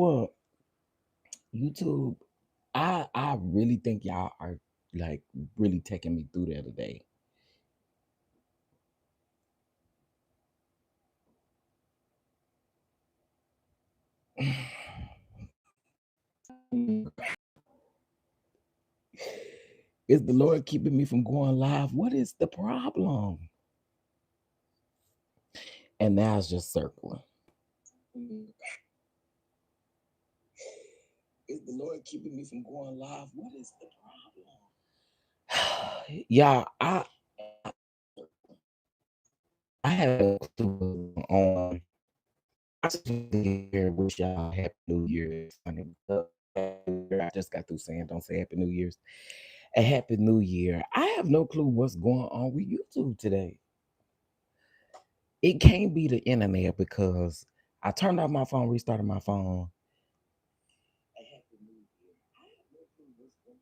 what? YouTube, I really think y'all are like really taking me through there today. Is the Lord keeping me from going live? What is the problem? And now it's just circling. Is the Lord keeping me from going live? What is the problem? Yeah, I have a clue on. I just here wish y'all happy New Year. It's funny. I just got through saying don't say Happy New Year's. A Happy New Year. I have no clue what's going on with YouTube today. It can't be the internet because I turned off my phone, restarted my phone. A Happy New Year. I have no clue what's going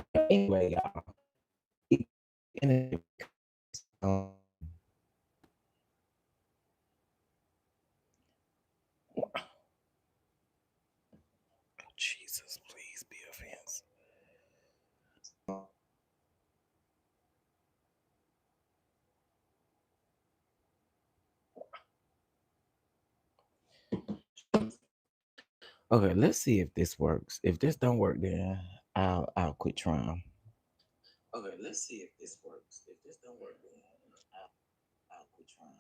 on. Anyway, y'all. Um, Jesus, please be offense. Okay, let's see if this works. If this don't work, then I'll quit trying. Okay, let's see if this works. If this don't work, then I'll quit trying.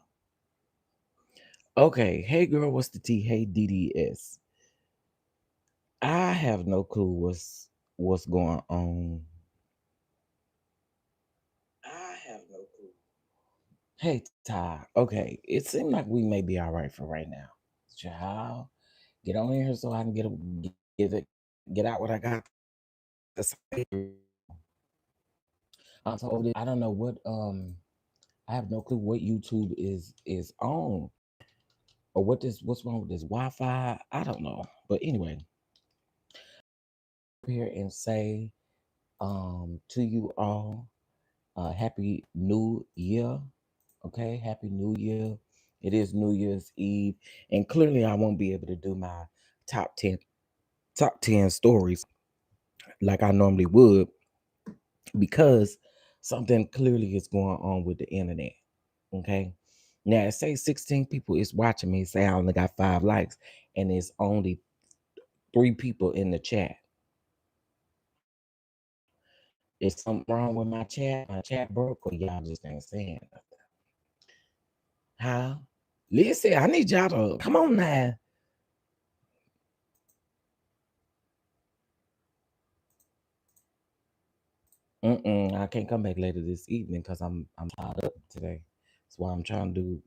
Okay, hey girl, what's the T? Hey DDS. I have no clue what's going on. I have no clue. Hey Ty. Okay, it seemed like we may be all right for right now. Child, get on in here so I can get out what I got to say. I don't know what I have no clue what YouTube is on or what's wrong with this Wi-Fi. I don't know. But anyway, here and say to you all happy new year. Okay, happy new year. It is New Year's Eve, and clearly I won't be able to do my top 10 stories like I normally would because something clearly is going on with the internet. Okay. Now, say 16 people is watching me, say I only got 5 likes, and it's only 3 people in the chat. Is something wrong with my chat? My chat broke, or y'all just ain't saying nothing? Huh? Listen, I need y'all to come on now. I can't come back later this evening because I'm tied up today. That's why I'm trying to do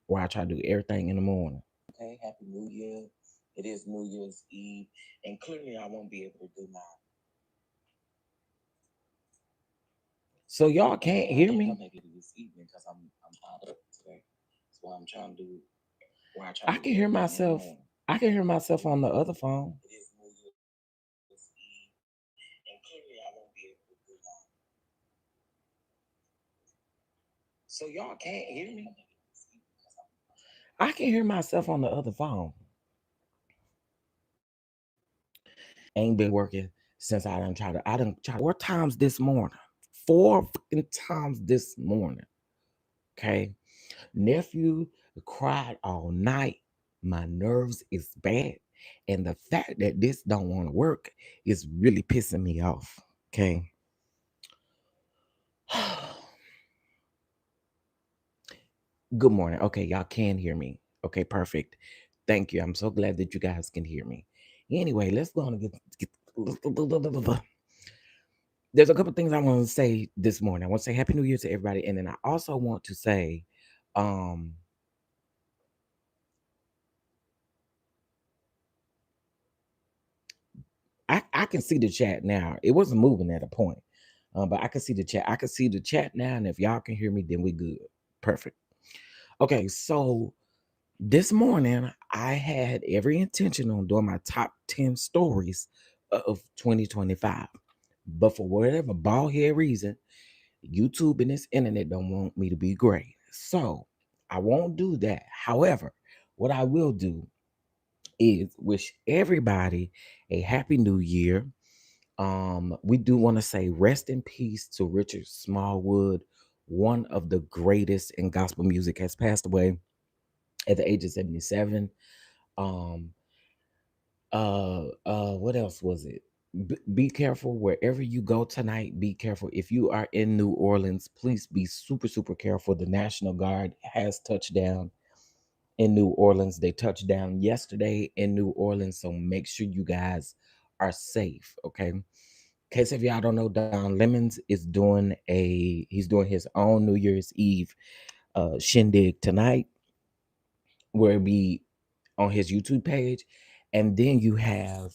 why I try to do everything in the morning. Okay, happy New Year. It is New Year's Eve, and clearly I won't be able to do my. So y'all can't hear me. Come back later this evening because I'm tied up today. That's why I'm trying to do. Why I try. I can hear myself. I can hear myself on the other phone. It is New Year's Eve, and clearly I won't be able to do my. So y'all can't hear me. I can hear myself on the other phone. Ain't been working since I done tried 4 times this morning. 4 fucking times this morning. Okay. Nephew cried all night. My nerves is bad. And the fact that this don't want to work is really pissing me off. Okay. Good morning. Okay, y'all can hear me. Okay, perfect. Thank you. I'm so glad that you guys can hear me. Anyway, let's go on and get there's a couple things I want to say this morning. I want to say Happy New Year to everybody, and then I also want to say, um, I can see the chat now. It wasn't moving at a point, but I can see the chat. I can see the chat now, and if y'all can hear me, then we good. Perfect. Okay, so this morning I had every intention on doing my top 10 stories of 2025, but for whatever bald head reason, YouTube and this internet don't want me to be great. So I won't do that. However, what I will do is wish everybody a happy new year. We do want to say rest in peace to Richard Smallwood, one of the greatest in gospel music, has passed away at the age of 77. Um, what else was it? Be careful wherever you go tonight. Be careful if you are in New Orleans. Please be super, super careful. The National Guard has touched down in New Orleans. They touched down yesterday in New Orleans, so make sure you guys are safe. Okay. In case if y'all don't know, Don Lemons is doing he's doing his own New Year's Eve shindig tonight, where it be on his YouTube page, and then you have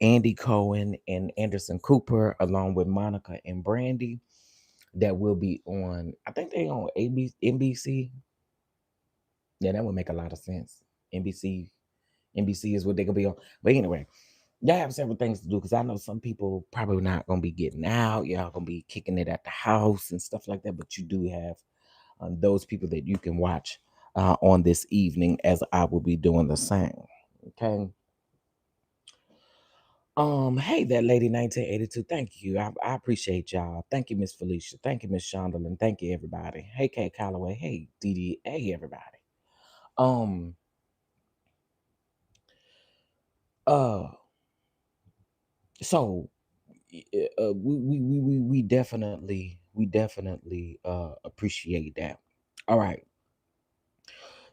Andy Cohen and Anderson Cooper, along with Monica and Brandy, that will be on. I think they on NBC. Yeah, that would make a lot of sense. NBC is what they gonna be on. But anyway, y'all have several things to do because I know some people probably not gonna be getting out. Y'all gonna be kicking it at the house and stuff like that. But you do have those people that you can watch on this evening, as I will be doing the same. Okay. Hey, that lady 1982. Thank you. I appreciate y'all. Thank you, Miss Felicia. Thank you, Miss Shondelin. Thank you, everybody. Hey, Kate Calloway. Hey, Dee Dee. Hey, everybody. Um, uh, so we definitely appreciate that. All right.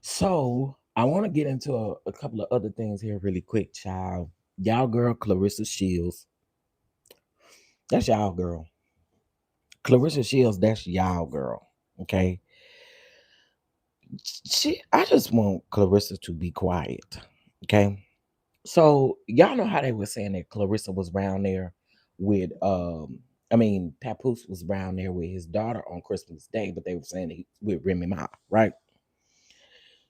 So I want to get into a couple of other things here really quick, child. Y'all girl Clarissa Shields. That's y'all girl. Clarissa Shields, that's y'all girl. Okay. I just want Clarissa to be quiet. Okay. So y'all know how they were saying that Clarissa was around there with Papoose was around there with his daughter on Christmas Day, but they were saying he with Remy Ma, right?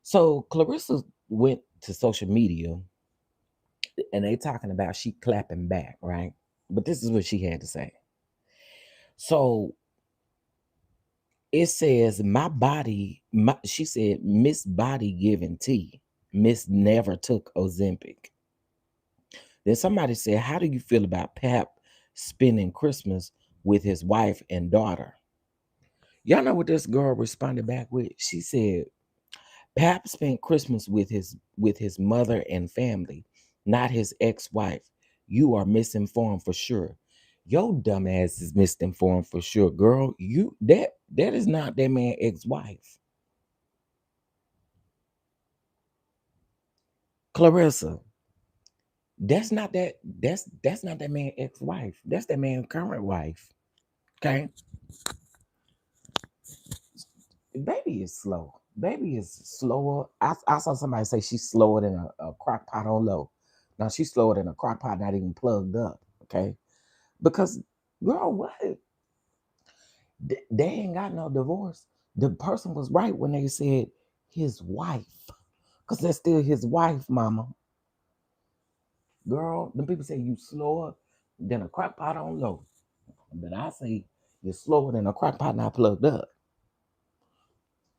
So Clarissa went to social media and they talking about she clapping back, right? But this is what she had to say. So it says, she said, Miss Body Giving Tea. Miss never took Ozempic. Then somebody said, how do you feel about Pap spending Christmas with his wife and daughter? Y'all know what this girl responded back with? She said, Pap spent Christmas with his mother and family, not his ex-wife. You are misinformed for sure. Your dumb ass is misinformed for sure, girl. That is not that man ex-wife. Clarissa, that's not that man ex-wife. That's that man current wife. Okay. Baby is slow. Baby is slower. I saw somebody say she's slower than a crock pot on low. Now she's slower than a crock pot not even plugged up. Okay. Because girl, what? They ain't got no divorce. The person was right when they said his wife. Because that's still his wife, mama. Girl, the people say you slower than a crock pot on low. But I say you're slower than a crock pot not plugged up.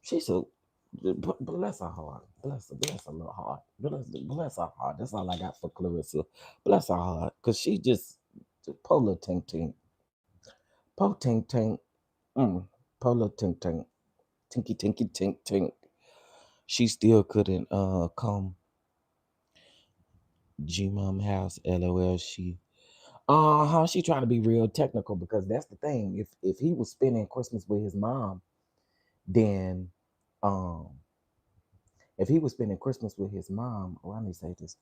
She's so bless her heart. Bless her little heart. Bless her heart. That's all I got for Clarissa. Bless her heart. Cause she just polar tink tink. Po tink tink. Polar tink tink. Tinky tinky tink tink. She still couldn't come G Mom house. LOL. She trying to be real technical because that's the thing. If he was spending Christmas with his mom, then um if he was spending Christmas with his mom, oh, let me say this.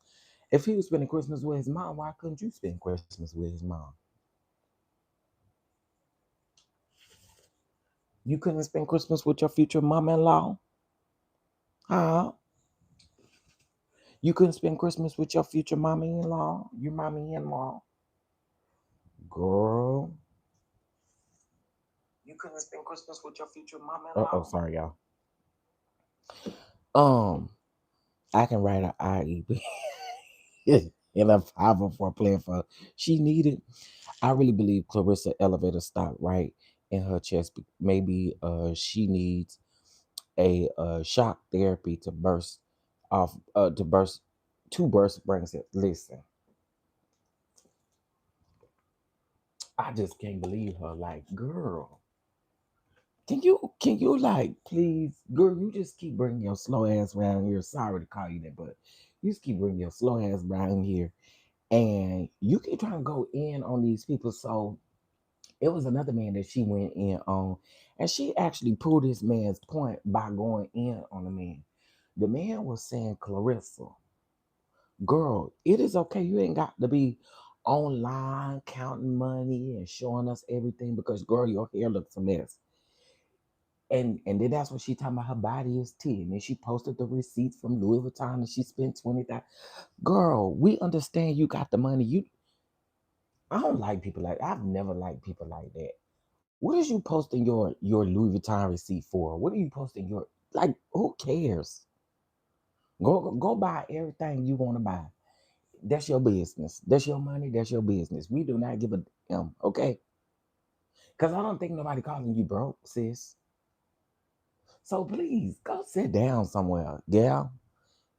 If he was spending Christmas with his mom, why couldn't you spend Christmas with his mom? You couldn't spend Christmas with your future mom-in-law? Huh? You couldn't spend Christmas with your future mommy-in-law? Your mommy-in-law? Girl. You couldn't spend Christmas with your future mom-in-law? Oh, sorry, y'all. I can write an IEP in a 504 plan for she needed. I really believe Clarissa elevator stock, right? in her chest. Maybe she needs a shock therapy to burst off to burst brain cells. Listen, I just can't believe her. Like, girl, can you like please, girl? You just keep bringing your slow ass around here. Sorry to call you that, but you just keep bringing your slow ass around here, and you keep trying to go in on these people. So it was another man that she went in on, and she actually proved this man's point by going in on the man. The man was saying, Clarissa, girl, it is okay. You ain't got to be online counting money and showing us everything because, girl, your hair looks a mess. And then that's what she talking about. Her body is tea, and then she posted the receipts from Louis Vuitton, and she spent 20,000. Girl, we understand you got the money. I don't like people like I've never liked people like that. What is you posting your Louis Vuitton receipt for? What are you posting your like? Who cares? Go buy everything you want to buy. That's your business. That's your money. That's your business. We do not give a damn, okay? Because I don't think nobody calling you broke, sis. So please go sit down somewhere, gal.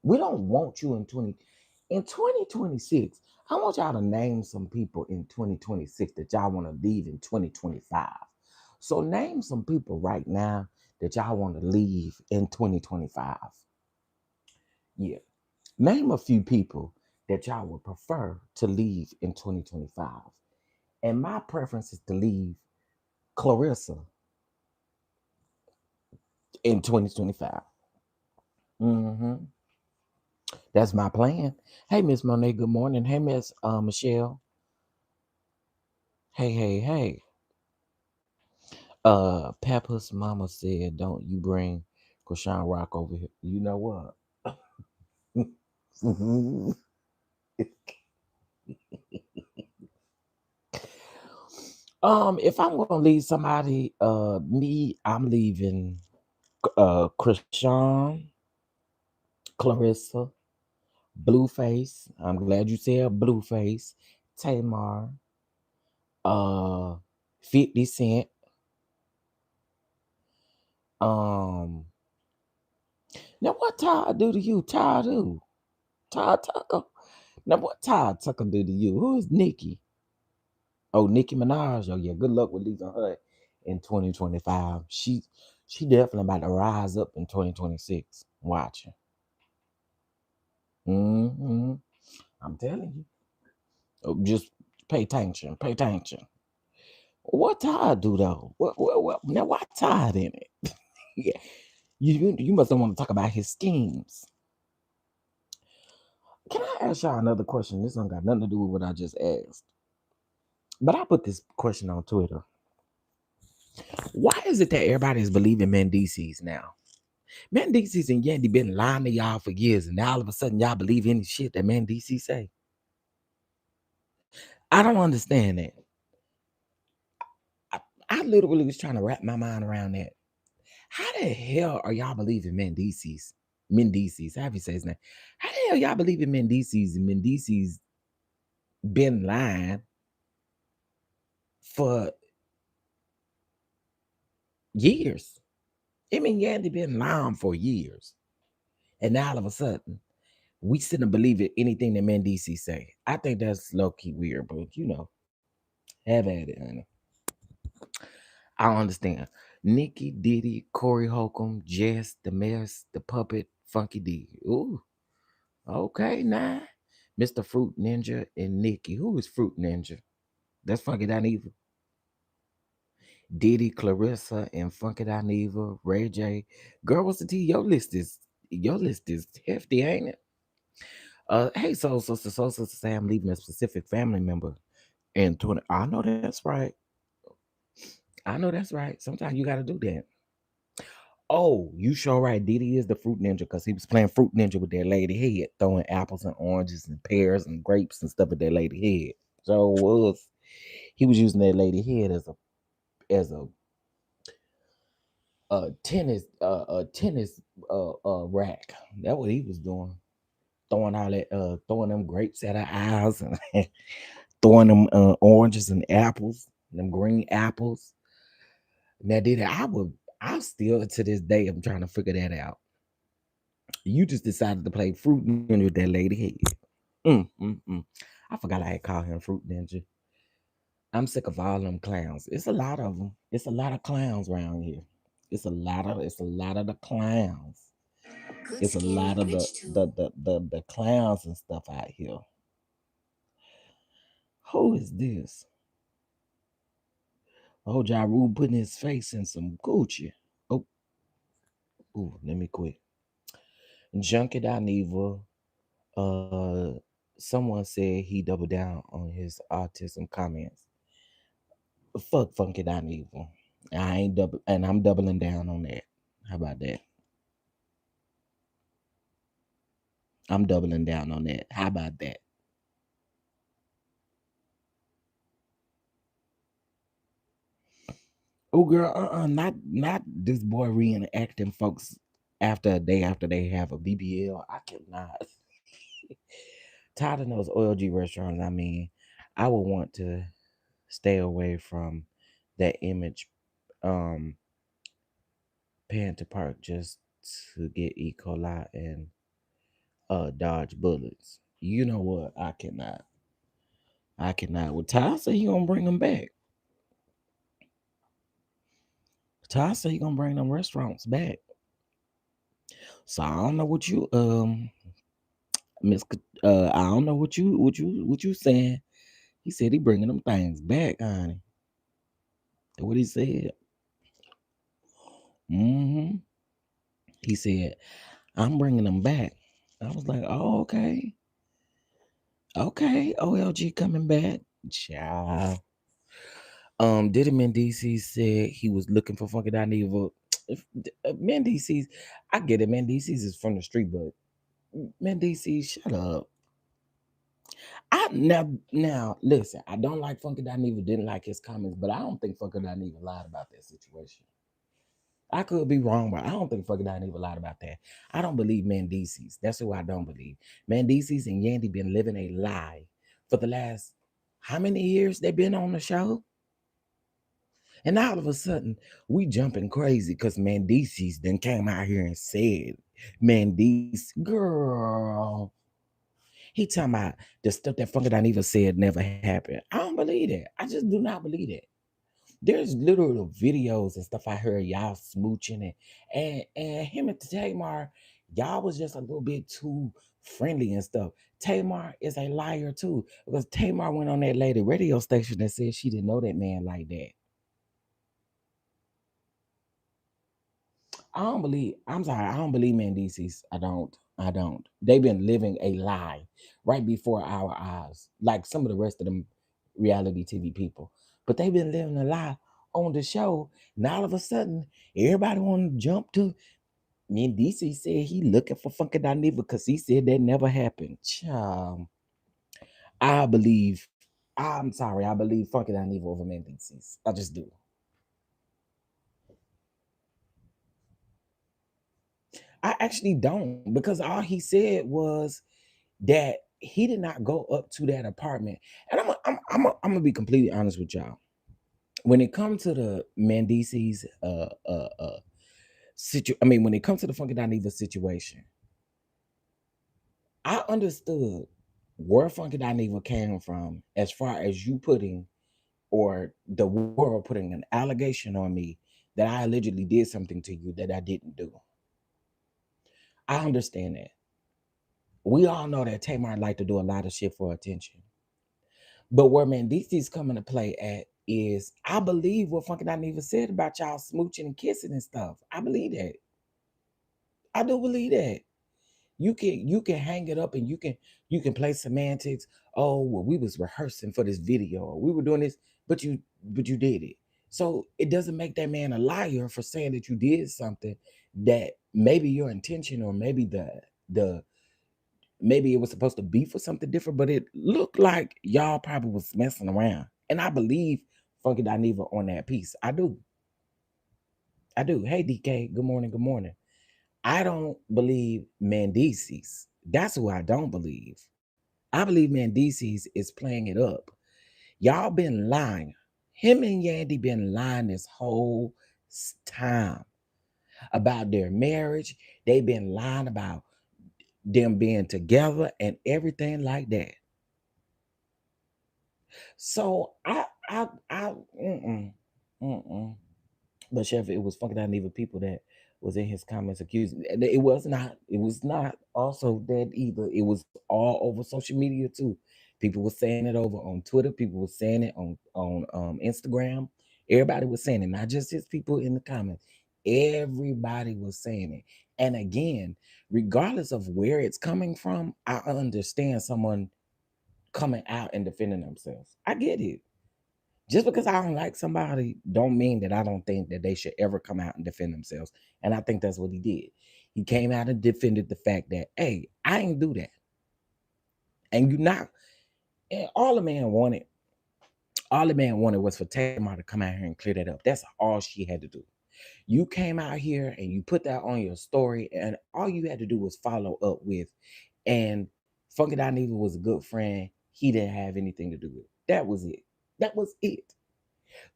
We don't want you in 2026. I want y'all to name some people in 2026 that y'all want to leave in 2025. So name some people right now that y'all want to leave in 2025. Yeah. Name a few people that y'all would prefer to leave in 2025. And my preference is to leave Clarissa in 2025. Mm-hmm. That's my plan. Hey, Miss Monet, good morning. Hey, Miss Michelle. Hey, hey, hey. Peppa's mama said, "Don't you bring Krishan Rock over here." You know what? If I'm gonna leave somebody, I'm leaving Krishan, Clarissa, Blueface. I'm glad you said Blueface, Tamar, uh, 50 Cent. Um, now what Todd do to you? Todd who? Todd Tucker. Now what Todd Tucker do to you? Who is Nicki? Oh, Nicki Minaj. Oh yeah, good luck with leaving her in 2025. She definitely about to rise up in 2026. Watching. Mm-hmm. I'm telling you. Oh, just pay attention. Pay attention. What Todd do though? What now? Why Todd in it? Yeah, you must want to talk about his schemes. Can I ask y'all another question? This don't got nothing to do with what I just asked. But I put this question on Twitter. Why is it that everybody is believing Mendices now? Mendices and Yandy been lying to y'all for years, and now all of a sudden y'all believe any shit that Mendices say. I don't understand that. I literally was trying to wrap my mind around that. How the hell are y'all believing Mendices? Mendices, how do you say his name? How the hell y'all believing Mendices and Mendices been lying for years? I mean, Yandy been lying for years. And now all of a sudden, we sit and believe it, anything that Mendices say. I think that's low-key weird, but have at it, honey. I don't understand. Nikki, Diddy, Corey Holcomb, Jess, The Mess, The Puppet, Funky D. Ooh, okay, now. Mr. Fruit Ninja and Nikki. Who is Fruit Ninja? That's Funky Dineva. Diddy, Clarissa, and Funky Dineva, Ray J. Girl, what's the tea? Your list is hefty, ain't it? Hey, so say I'm leaving a specific family member in 20. I know that's right. I know that's right. Sometimes you gotta do that. Oh, you sure right. Diddy is the fruit ninja because he was playing fruit ninja with that lady head, throwing apples and oranges and pears and grapes and stuff at that lady head. So it was he was using that lady head as a tennis rack. That's what he was doing. Throwing them grapes at her eyes and throwing them oranges and apples, them green apples. Now, did I still to this day I'm trying to figure that out. You just decided to play Fruit Ninja with that lady head. I forgot I had called him Fruit Ninja. I'm sick of all them clowns. It's a lot of them. It's a lot of clowns around here. It's a lot of the clowns. It's a lot of the clowns and stuff out here. Who is this? Oh, Ja Rule putting his face in some Gucci. Oh, let me quit. Junkie Dineva. Uh, someone said he doubled down on his autism comments. Fuck Funky Dineva. I'm doubling down on that. How about that? I'm doubling down on that. How about that? Oh, girl, not this boy reenacting folks after a day after they have a BBL. I cannot. Tired of those OLG restaurants. I mean, I would want to stay away from that image, um, Panther Park just to get E. coli and dodge bullets. You know what? I cannot. I cannot. Well, Ty said he gonna bring them back. Ty said he gonna bring them restaurants back. So I don't know what you Miss I don't know what you saying. He said he bringing them things back, honey. That's what he said. Mm-hmm. He said, I'm bringing them back. I was like, oh, okay. Okay, OLG coming back. Child. Diddy Mendices said he was looking for Funky Dineva. Mendices, I get it. Mendices is from the street, but Mendices, shut up. Now listen, I don't like Funky Dineva, didn't like his comments, but I don't think Funky Dineva lied about that situation. I could be wrong, but I don't think Funky Dineva lied about that. I don't believe Mendices. That's who I don't believe. Mendices and Yandy been living a lie for the last how many years they been on the show? And all of a sudden, we jumping crazy because Mendices then came out here and said, Mendices, girl. He talking about the stuff that Funky Dineva said never happened. I don't believe that. I just do not believe that. There's literal videos and stuff I heard y'all smooching and him and Tamar, y'all was just a little bit too friendly and stuff. Tamar is a liar too because Tamar went on that lady radio station and said she didn't know that man like that. I'm sorry, I don't believe Mendices. I don't. They've been living a lie right before our eyes, like some of the rest of them reality TV people. But they've been living a lie on the show. Now all of a sudden, everybody want to jump to Mendices said he looking for Funky Dineva because he said that never happened. Child, I believe, I'm sorry, I believe Funky Dineva over Mendices. I just do. I actually don't because all he said was that he did not go up to that apartment. And I'm gonna be completely honest with y'all. When it comes to the Mendices when it comes to the Funky Dineva situation, I understood where Funky Dineva came from as far as you putting or the world putting an allegation on me that I allegedly did something to you that I didn't do. I understand that. We all know that Tamar like to do a lot of shit for attention. But where Mendices coming to play at is I believe what Funky Dineva said about y'all smooching and kissing and stuff. I believe that. I do believe that. You can hang it up and you can play semantics. Oh, well, we was rehearsing for this video, or we were doing this, but you did it. So it doesn't make that man a liar for saying that you did something that maybe your intention or maybe the maybe it was supposed to be for something different, but it looked like y'all probably was messing around. And I believe Funky Dineva on that piece. I do. I do. Hey DK, good morning. Good morning. I don't believe Mendices. That's who I don't believe. I believe Mendices is playing it up. Y'all been lying. Him and Yandy been lying this whole time about their marriage. They've been lying about them being together and everything like that. So mm-mm. But Chef, it was fucking not even people that was in his comments accusing. It was not. It was not also that either. It was all over social media too. People were saying it over on Twitter. People were saying it on Instagram. Everybody was saying it, not just his people in the comments. Everybody was saying it. And again, regardless of where it's coming from, I understand someone coming out and defending themselves. I get it. Just because I don't like somebody don't mean that I don't think that they should ever come out and defend themselves. And I think that's what he did. He came out and defended the fact that, hey, I ain't do that. And you not, and all the man wanted was for Tamar to come out here and clear that up. That's all she had to do. You came out here and you put that on your story, and all you had to do was follow up with, and Funky Dineva was a good friend. He didn't have anything to do with it. That was it. That was it.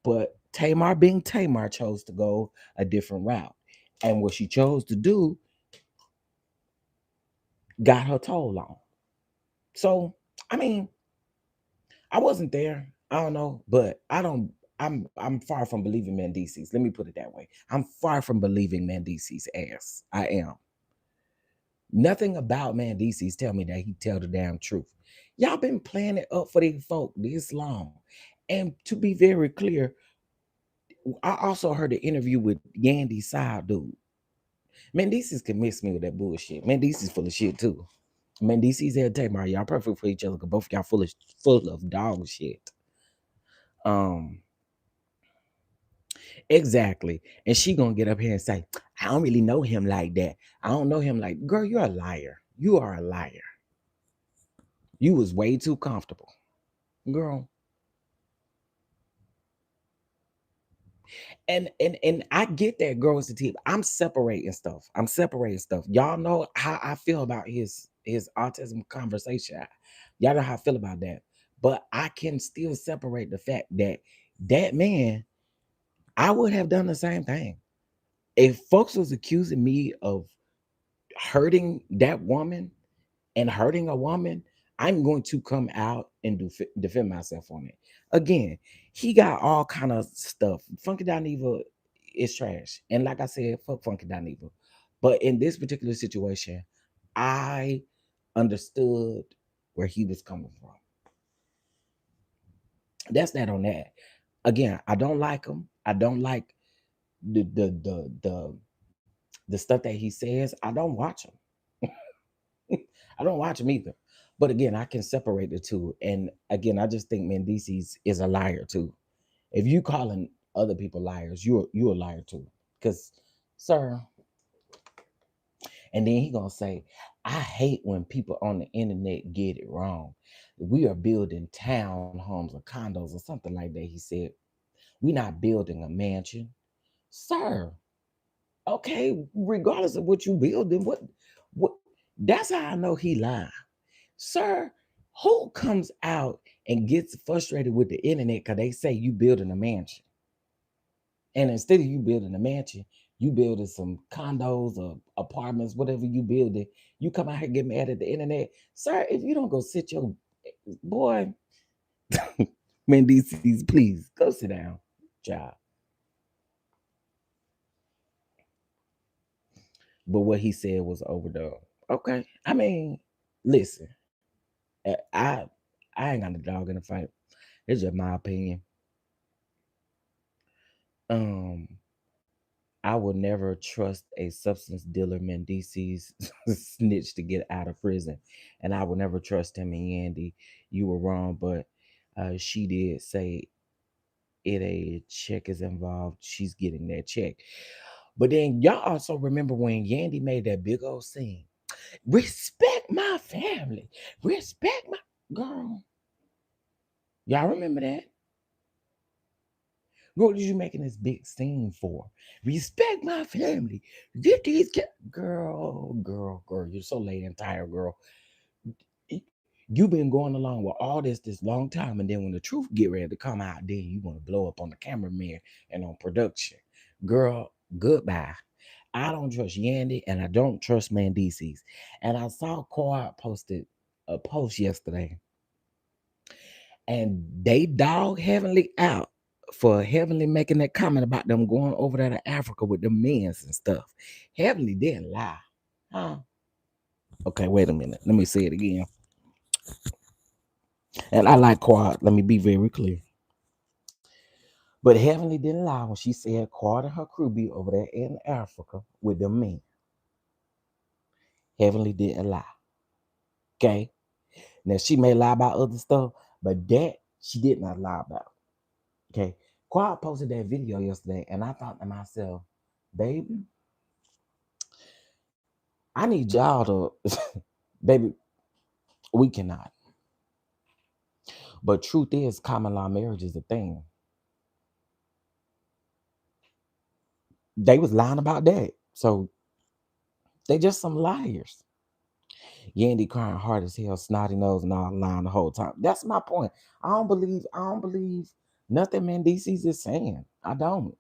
But Tamar, being Tamar, chose to go a different route. And what she chose to do got her toll on. So, I mean, I wasn't there. I don't know, but I'm far from believing Mendices. Let me put it that way. I'm far from believing Mendices ass. I am. Nothing about Mendices tell me that he tell the damn truth. Y'all been playing it up for these folk this long. And to be very clear, I also heard an interview with Yandy Side dude. Mendices can miss me with that bullshit. Mendices full of shit too. Mendices and Tamar, y'all perfect for each other because both y'all full of dog shit. Um, exactly. And she gonna get up here and say, I don't really know him like that. I don't know him like, girl, you're a liar. You are a liar. You was way too comfortable. Girl, and I get that girls to tip. I'm separating stuff. I'm separating stuff. Y'all know how I feel about his autism conversation. Y'all know how I feel about that. But I can still separate the fact that that man, I would have done the same thing. If folks was accusing me of hurting that woman and hurting a woman, I'm going to come out and defend myself on it. Again, he got all kind of stuff. Funky Dineva is trash, and like I said, fuck Funky Dineva. But in this particular situation, I understood where he was coming from. That's that on that. Again, I don't like him. I don't like the stuff that he says. I don't watch him. I don't watch him either. But again, I can separate the two. And again, I just think Mendices is a liar too. If you calling other people liars, you're a liar too. Because, sir, and then he gonna say, I hate when people on the internet get it wrong. We are building townhomes or condos or something like that. He said, we're not building a mansion. Sir, okay, regardless of what you building, what that's how I know he lied. Sir, who comes out and gets frustrated with the internet because they say you building a mansion? And instead of you building a mansion, you building some condos or apartments, whatever you building, you come out here and get mad at the internet. Sir, if you don't go sit your boy, Mendices, please go sit down, child. But what he said was overdone. Okay. I mean, listen, I I ain't got a dog in the fight. It's just my opinion. Um, I will never trust a substance dealer Mendices snitch to get out of prison. And I will never trust him. And Andy, you were wrong, but she did say it a check is involved. She's getting that check. But then y'all also remember when Yandy made that big old scene. Respect my family. Respect my girl. Y'all remember that? What are you making this big scene for? Respect my family. Get these girl. You're so late and tired, girl. You've been going along with all this long time, and then when the truth get ready to come out, then you want to blow up on the cameraman and on production. Girl, goodbye. I don't trust Yandy and I don't trust Mendices. And I saw Quad posted a post yesterday and they dog Heavenly out for Heavenly making that comment about them going over there to Africa with the men's and stuff. Heavenly didn't lie. Huh? Okay, wait a minute. Let me say it again. And I like Quad. Let me be very clear. But Heavenly didn't lie when she said Quad and her crew be over there in Africa with the men. Heavenly didn't lie. Okay. Now she may lie about other stuff, but that she did not lie about. Okay. Quad posted that video yesterday, and I thought to myself, baby, I need y'all to baby, we cannot. But truth is common law marriage is a thing. They was lying about that. So they just some liars. Yandy crying hard as hell, snotty nose, and all lying the whole time. That's my point. I don't believe nothing Mendices is saying. I don't.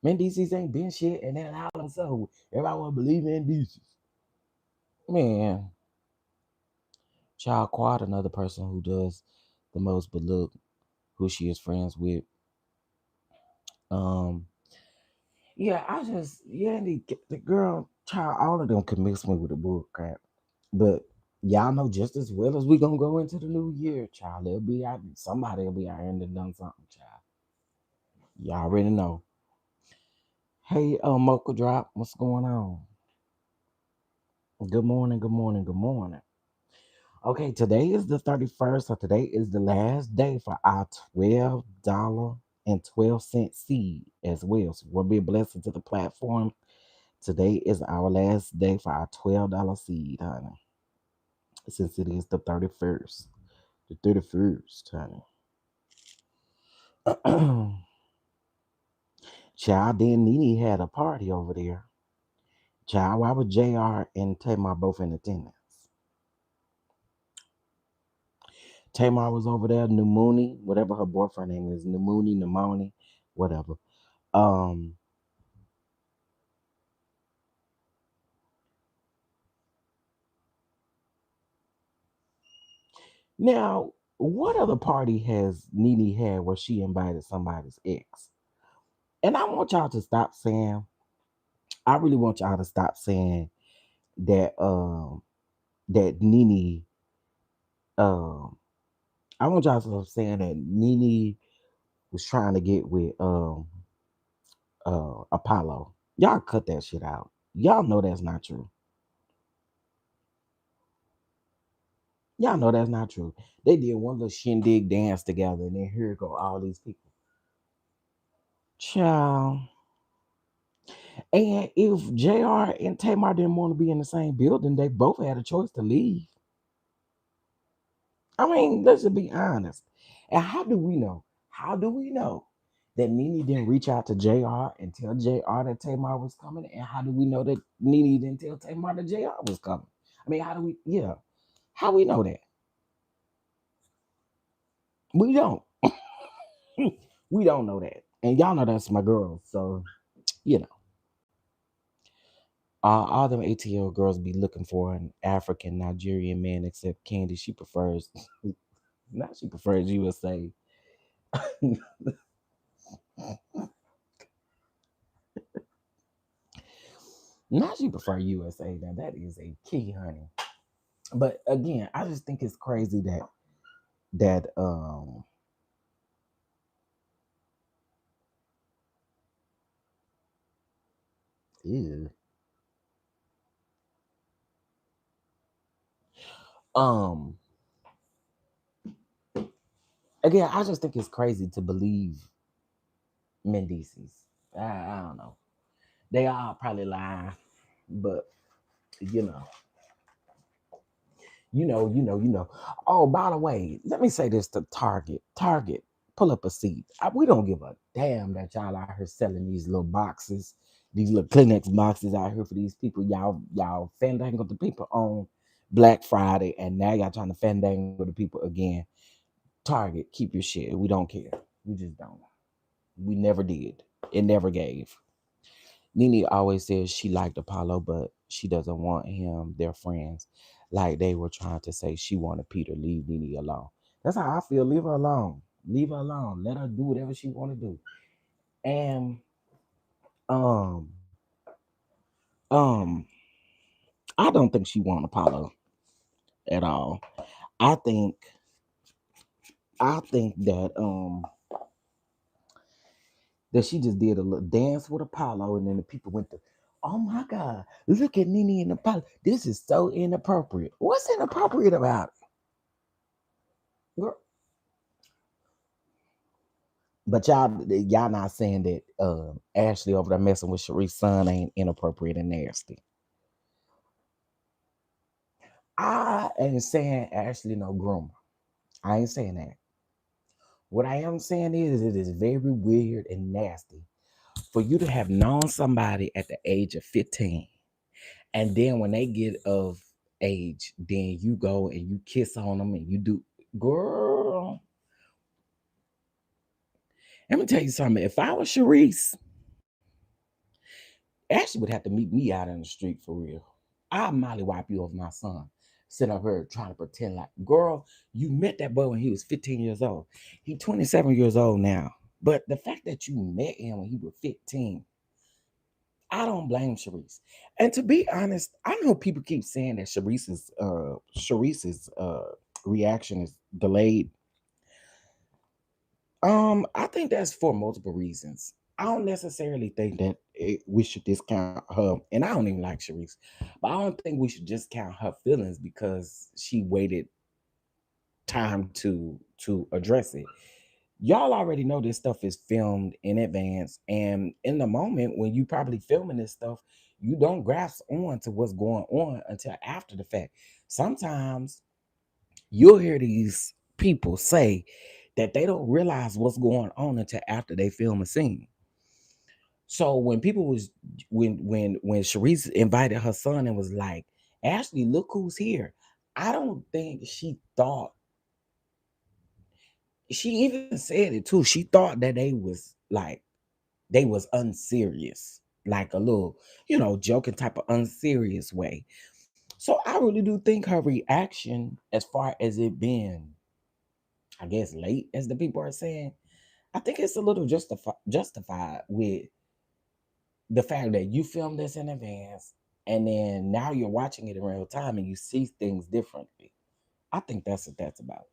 Mendices ain't been shit, and then all of a sudden, everybody want to believe Mendices. Man, Child Quad, another person who does the most, but look who she is friends with. Um, yeah, Yandy, the girl, child, all of them could mix me with the bull crap. But y'all know just as well as we gonna go into the new year, child. It'll be out. Somebody will be out here and done something, child. Y'all already know. Hey, Mocha Drop, what's going on? Good morning, good morning, good morning. Okay, today is the 31st, so today is the last day for our $12.12 seed as well. So we'll be a blessing to the platform. Today is our last day for our $12 seed, honey. Since it is the 31st. The 31st, honey. Child, then Nene had a party over there. Child, why would JR and Tamar both in attendance? Tamar was over there, Numuni, whatever her boyfriend name is, Numoni, whatever. Um, Now, what other party has Nene had where she invited somebody's ex? And I want y'all to stop saying, I really want y'all to stop saying that that Nene um I want y'all to stop saying that Nene was trying to get with Apollo. Y'all cut that shit out. Y'all know that's not true. Y'all know that's not true. They did one little shindig dance together, and then here go all these people. Child. And if JR and Tamar didn't want to be in the same building, they both had a choice to leave. I mean, let's just be honest. And how do we know? How do we know that Nene didn't reach out to JR and tell JR that Tamar was coming? And how do we know that Nene didn't tell Tamar that JR was coming? I mean, how do we, yeah, how we know that? We don't. We don't know that. And y'all know that's my girl. So, you know, all them ATL girls be looking for an African Nigerian man, except Candy. She prefers, not she prefers USA. Now she prefer USA. Now that is a key, honey. But again, I just think it's crazy that ew. um again, I just think it's crazy to believe Mendices. I don't know. They all probably lying, but you know, you know. Oh, by the way, let me say this to Target. Target, pull up a seat. We don't give a damn that y'all out here selling these little boxes, these little Kleenex boxes out here for these people. Y'all fandangle the people on Black Friday, and now y'all trying to fandangle the people again. Target, keep your shit. We don't care. We just don't. We never did. It never gave. Nene always says she liked Apollo, but she doesn't want him. They're friends. Like they were trying to say she wanted Peter. Leave Nene alone. That's how I feel. Leave her alone. Leave her alone. Let her do whatever she want to do. And um um I don't think she want Apollo at all. I think I think that she just did a little dance with Apollo, and then the people went to, oh my God, look at Nene and Apollo. This is so inappropriate. What's inappropriate about it? But y'all not saying that Ashley over there messing with Sharice's son ain't inappropriate and nasty. I ain't saying Ashley no groomer. I ain't saying that. What I am saying is it is very weird and nasty for you to have known somebody at the age of 15, and then when they get of age, then you go and you kiss on them and you do, girl. Let me tell you something. If I was Sharice, Ashley would have to meet me out in the street for real. I'll molly wipe you over my son. Sit up here trying to pretend like, girl, you met that boy when he was 15 years old. He 27 years old now. But the fact that you met him when he was 15, I don't blame Sharice. And to be honest, I know people keep saying that Sharice's reaction is delayed. I think that's for multiple reasons. I don't necessarily think that we should discount her, and I don't even like Sharice, but I don't think we should discount her feelings because she waited time to address it. Y'all already know this stuff is filmed in advance, and in the moment when you probably filming this stuff, you don't grasp on to what's going on until after the fact. Sometimes you'll hear these people say that they don't realize what's going on until after they film a scene. So when people was when Sharice invited her son and was like, Ashley, look who's here. I don't think she thought, she even said it too. She thought that they was unserious, like a little, joking type of unserious way. So I really do think her reaction, as far as it being, I guess, late, as the people are saying, I think it's a little justified with the fact that you filmed this in advance and then now you're watching it in real time and you see things differently. I think that's what that's about.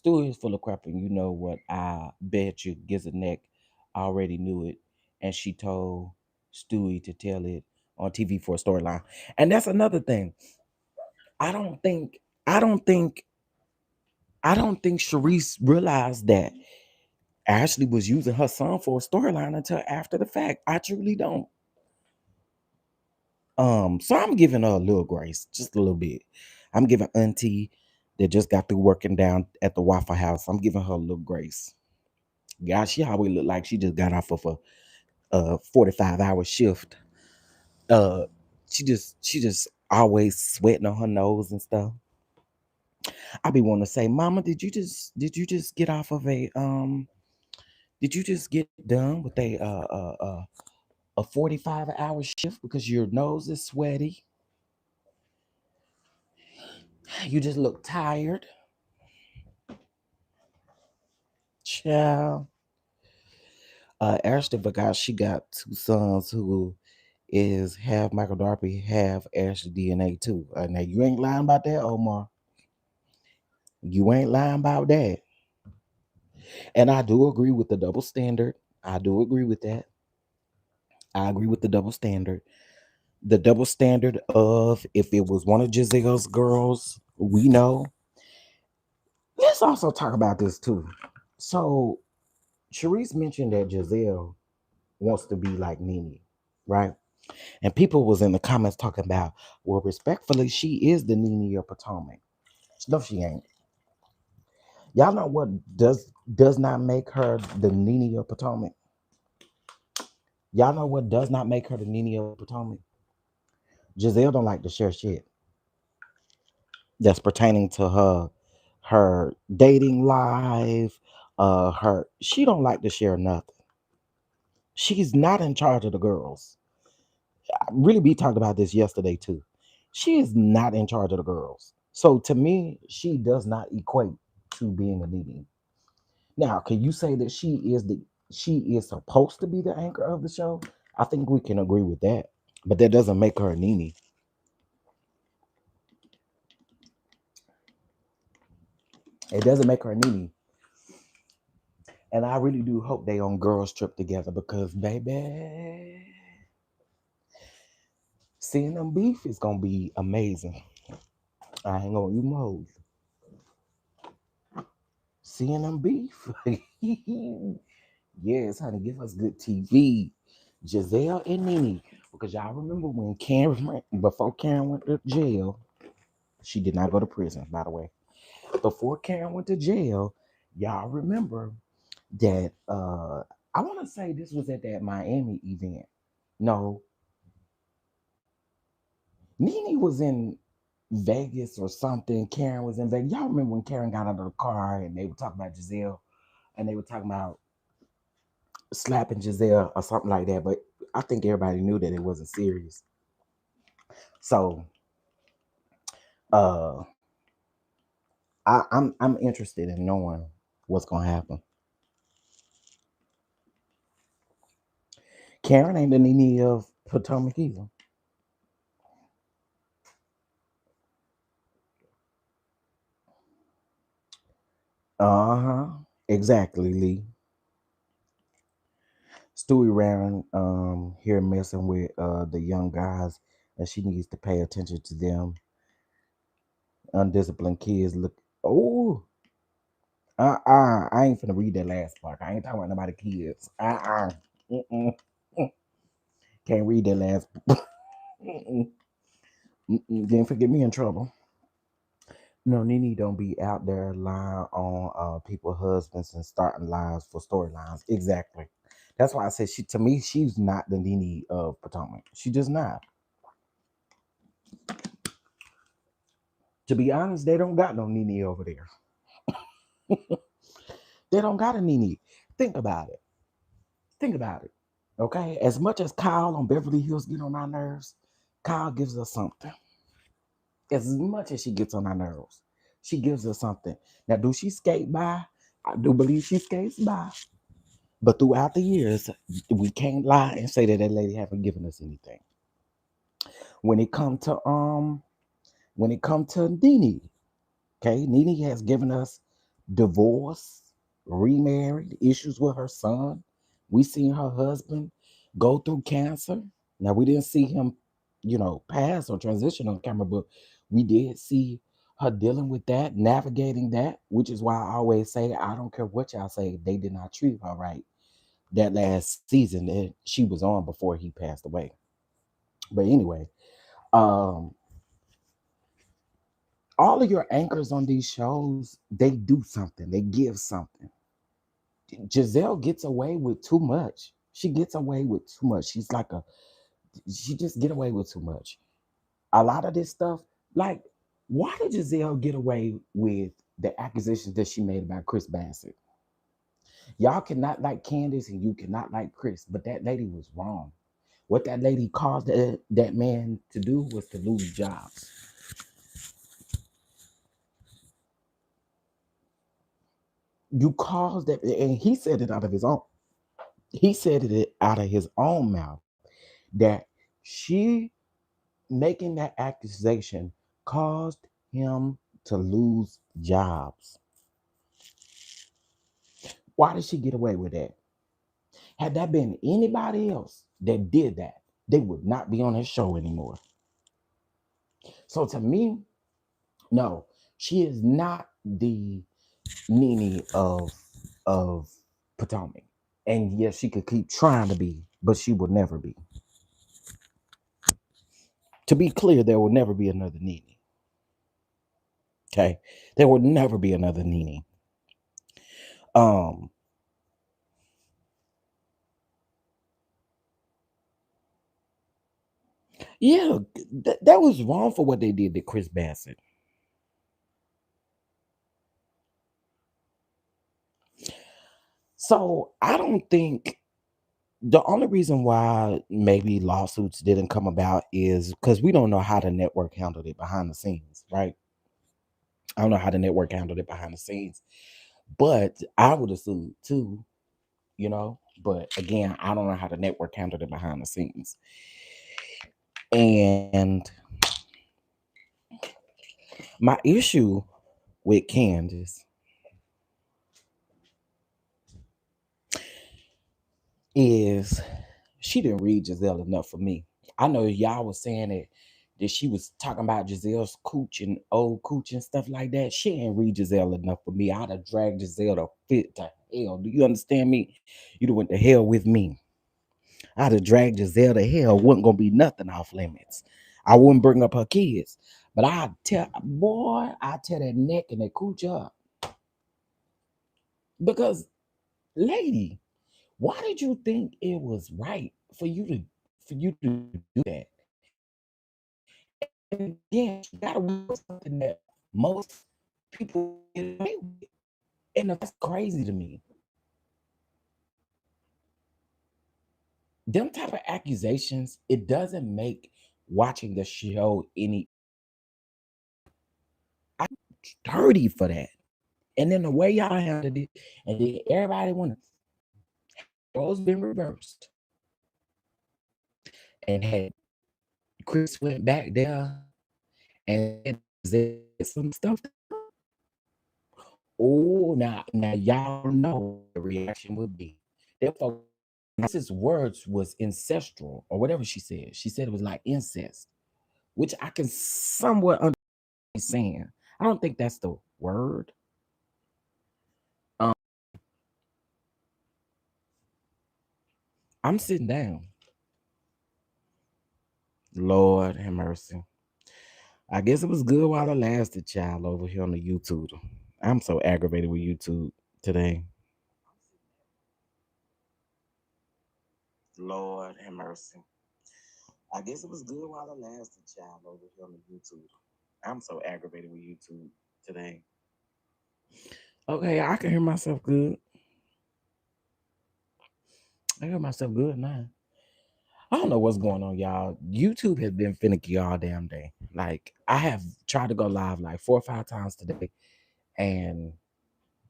Stewie is full of crap, and you know what? I bet you Gizanek already knew it, and she told Stewie to tell it on TV for a storyline. And that's another thing. I don't think, I don't think, I don't think Sharice realized that Ashley was using her son for a storyline until after the fact. I truly don't. So I'm giving her a little grace, just a little bit. I'm giving Auntie that just got through working down at the Waffle House. I'm giving her a little grace. God, she always look like she just got off of a 45-hour shift. Uh, she just always sweating on her nose and stuff. I be wanting to say, Mama, did you just get off of did you just get done with a 45-hour shift because your nose is sweaty? You just look tired. Child. Ashley forgot she got two sons who is half Michael Darby, half Ashley DNA too. Now you ain't lying about that, Omar. You ain't lying about that. And I do agree with the double standard. I do agree with that. I agree with the double standard. The double standard of if it was one of Giselle's girls, we know. Let's also talk about this too. So Sharice mentioned that Giselle wants to be like Nene, right? And people was in the comments talking about, well, respectfully, she is the Nene of Potomac. No, she ain't. Y'all know what does not make her the Nene of Potomac? Y'all know what does not make her the Nene of Potomac? Giselle don't like to share shit that's pertaining to her dating life. Her she don't like to share nothing. She's not in charge of the girls. Really, we talked about this yesterday too. She is not in charge of the girls. So to me, she does not equate to being a Nene. Now, can you say that she is supposed to be the anchor of the show? I think we can agree with that. But that doesn't make her a Nene. It doesn't make her a Nene. And I really do hope they on girls trip together because baby, seeing them beef is gonna be amazing. I ain't gonna even hold you. Seeing them beef. Yes, honey, give us good TV. Giselle and Nene. Because y'all remember when before Karen went to jail, she did not go to prison, by the way. Before Karen went to jail, y'all remember that I want to say this was at that Miami event. No, Nene was in Vegas or something. Karen was in Vegas. Y'all remember when Karen got out of the car and they were talking about Giselle and they were talking about slapping Giselle or something like that. But I think everybody knew that it wasn't serious. So uh I'm interested in knowing what's gonna happen. Karen ain't the Nene of Potomac either. Uh-huh. Exactly, Lee. Stewie around here messing with the young guys and she needs to pay attention to them. Undisciplined kids look I ain't finna read that last part. I ain't talking about nobody kids. Mm-mm. Can't read that last mm-mm. Mm-mm. Didn't forget me in trouble. No, Nene don't be out there lying on people's husbands and starting lies for storylines. Exactly. That's why I said she to me, she's not the Nene of Potomac. She just not. To be honest, they don't got no Nene over there. They don't got a Nene. Think about it. Think about it. Okay. As much as Kyle on Beverly Hills get on our nerves, Kyle gives us something. As much as she gets on our nerves, she gives us something. Now, do she skate by? I do believe she skates by. But throughout the years, we can't lie and say that that lady haven't given us anything. When it come to Nene, okay, Nene has given us divorce, remarried, issues with her son. We seen her husband go through cancer. Now we didn't see him, pass or transition on camera, but we did see her dealing with that, navigating that, which is why I always say I don't care what y'all say, they did not treat her right that last season that she was on before he passed away. But anyway, um, all of your anchors on these shows, they do something, they give something. Giselle gets away with too much. She gets away with too much. She just get away with too much. A lot of this stuff, like, why did Giselle get away with the accusations that she made about Chris Bassett? Y'all cannot like Candace and you cannot like Chris, but that lady was wrong. What that lady caused that man to do was to lose jobs. You caused that, and he said it out of his own. He said it out of his own mouth that she making that accusation caused him to lose jobs. Why did she get away with that? Had that been anybody else that did that, they would not be on his show anymore. So to me, no, she is not the Nene of Potomac. And yes, she could keep trying to be, but she will never be. To be clear, there will never be another Nene. Okay, there will never be another Nene. Um, yeah, that was wrong for what they did to Chris Bassett. So I don't think The only reason why maybe lawsuits didn't come about is because we don't know how the network handled it behind the scenes, right? I don't know how the network handled it behind the scenes, but I would assume too, you know. But again, I don't know how the network handled it behind the scenes. And my issue with Candace is she didn't read Giselle enough for me. I know y'all was saying that she was talking about Giselle's cooch and old cooch and stuff like that. She ain't read Giselle enough for me. I'd have dragged Giselle to fit to hell. Do you understand me? You'd have went to hell with me. I'd have dragged Giselle to hell. Wasn't gonna be nothing off limits. I wouldn't bring up her kids. But I tear that neck and that cooch up. Because, lady, why did you think it was right for you to do that? And again, you gotta work something that most people get away with. And that's crazy to me. Them type of accusations, it doesn't make watching the show any I'm dirty for that. And then the way y'all handled it, and then everybody wanna roles been reversed. And had Chris went back there and said some stuff. Oh, now y'all know the reaction would be. Therefore, Mrs. Words was ancestral, or whatever she said. She said it was like incest, which I can somewhat understand. I don't think that's the word. Um, I'm sitting down. Lord have mercy. I guess it was good while it lasted, child, over here on the YouTube. I'm so aggravated with YouTube today. Lord have mercy. I guess it was good while it lasted, child, over here on the YouTube. I'm so aggravated with YouTube today. Okay, I can hear myself good. I hear myself good now. I don't know what's going on, y'all. YouTube has been finicky all damn day. Like, I have tried to go live like 4 or 5 times today, and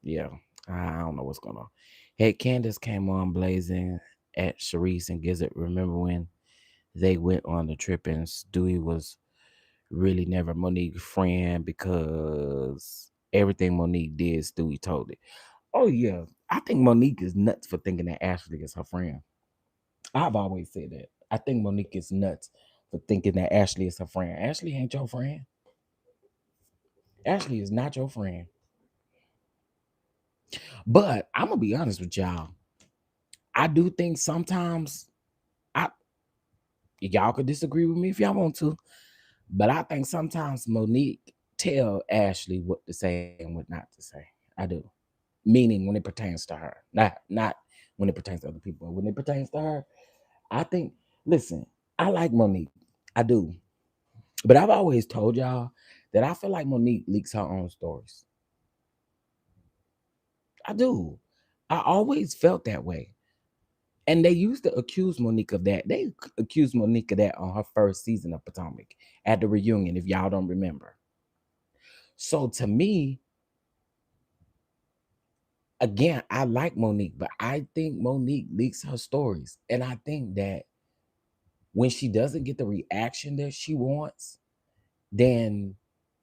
yeah, I don't know what's going on. Hey, Candace came on blazing at Sharice and Gizzard. Remember when they went on the trip and Stewie was really never Monique's friend because everything Monique did, Stewie told it. Oh yeah, I think Monique is nuts for thinking that Ashley is her friend. I've always said that. I think Monique is nuts for thinking that Ashley is her friend. Ashley ain't your friend. Ashley is not your friend. But I'm gonna be honest with y'all. I do think sometimes I y'all could disagree with me if y'all want to, but I think sometimes Monique tell Ashley what to say and what not to say. I do. Meaning when it pertains to her. Not when it pertains to other people. When it pertains to her, I think, listen, I like Monique. I do. But I've always told y'all that I feel like Monique leaks her own stories. I do. I always felt that way. And they used to accuse Monique of that. They accused Monique of that on her first season of Potomac at the reunion, if y'all don't remember. So to me, again, I like Monique, but I think Monique leaks her stories. And I think that when she doesn't get the reaction that she wants, then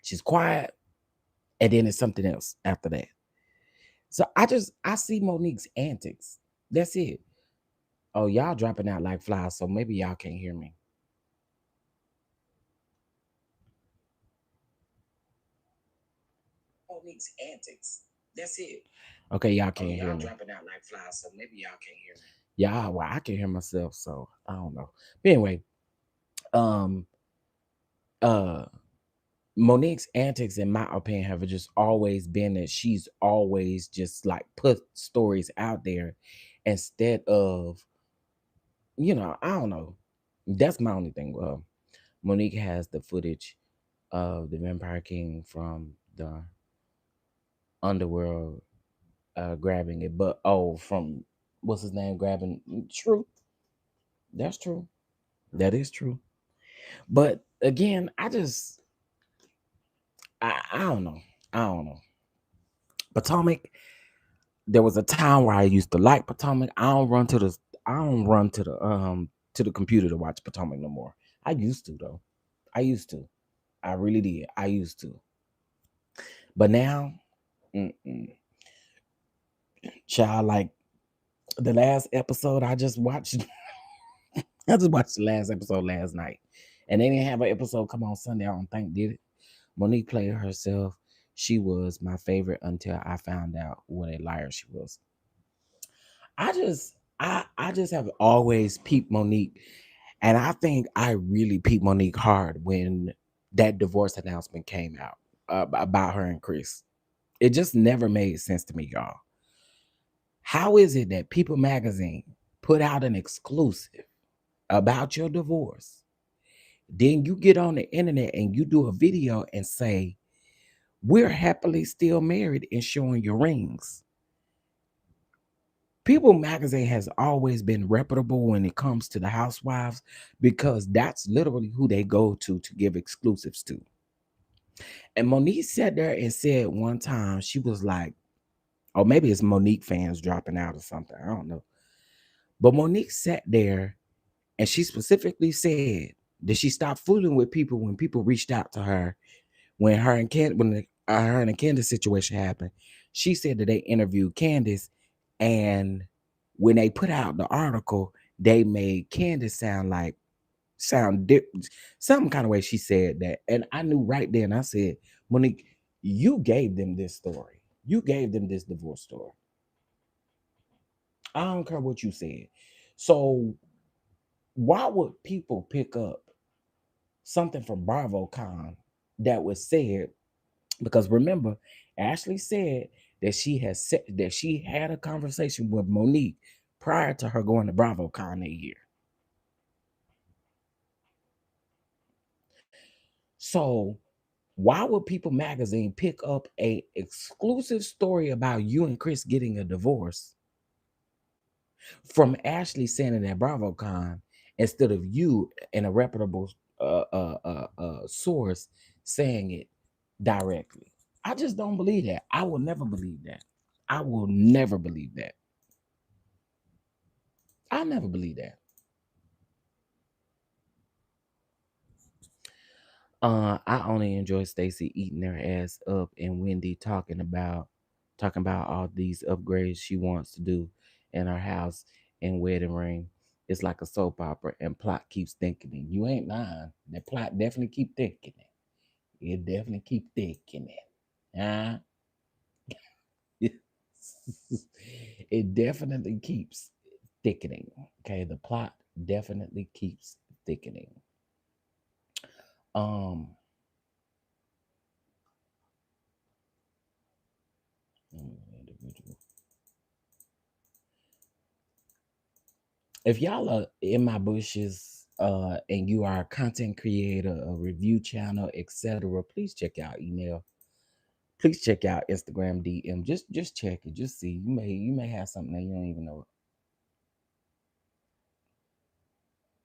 she's quiet, and then it's something else after that. So I see Monique's antics. That's it. Oh, y'all dropping out like flies, so maybe y'all can't hear me. Monique's antics. That's it. Okay, y'all can't hear me. Dropping out like flies, so maybe y'all can't hear me. Yeah, well, I can hear myself, so I don't know. But anyway, um, uh, Monique's antics, in my opinion, have just always been that she's always just like put stories out there instead of, I don't know. That's my only thing. Monique has the footage of the Vampire King from the underworld grabbing it, but from what's his name grabbing Truth. That's true. That is true. But again, I don't know. I don't know. Potomac, there was a time where I used to like Potomac. I don't run to the computer to watch Potomac no more. I used to though. I used to. I really did. I used to. But now, mm-mm. Child, like the last episode I just watched, I just watched the last episode last night. And they didn't have an episode come on Sunday, I don't think, did it? Monique played herself. She was my favorite until I found out what a liar she was. I just have always peeped Monique. And I think I really peeped Monique hard when that divorce announcement came out about her and Chris. It just never made sense to me, y'all. How is it that People Magazine put out an exclusive about your divorce? Then you get on the internet and you do a video and say, we're happily still married and showing your rings. People Magazine has always been reputable when it comes to the housewives because that's literally who they go to give exclusives to. And Monique sat there and said one time, she was like, or maybe it's Monique fans dropping out or something. I don't know. But Monique sat there and she specifically said that she stopped fooling with people when people reached out to her when her and the Candace situation happened. She said that they interviewed Candace, and when they put out the article, they made Candace sound some kind of way. She said that, and I knew right then. I said, Monique, you gave them this story. You gave them this divorce story. I don't care what you said. So why would people pick up something from BravoCon that was said? Because remember, Ashley said that she had a conversation with Monique prior to her going to BravoCon that year. So why would People Magazine pick up a exclusive story about you and Chris getting a divorce from Ashley saying it at BravoCon instead of you in a reputable source saying it directly? I just don't believe that. I will never believe that. I will never believe that. I'll never believe that. I only enjoy Stacey eating her ass up and Wendy talking about all these upgrades she wants to do in her house and wedding ring. It's like a soap opera and plot keeps thinking. You ain't lying. The plot definitely keep thinking. It definitely keep thinking it. Huh? It definitely keeps thickening. Okay, the plot definitely keeps thickening. Um, individual. If y'all are in my bushes, and you are a content creator, a review channel, etc., please check out email. Please check out Instagram DM. Just check it. Just see. You may have something that you don't even know.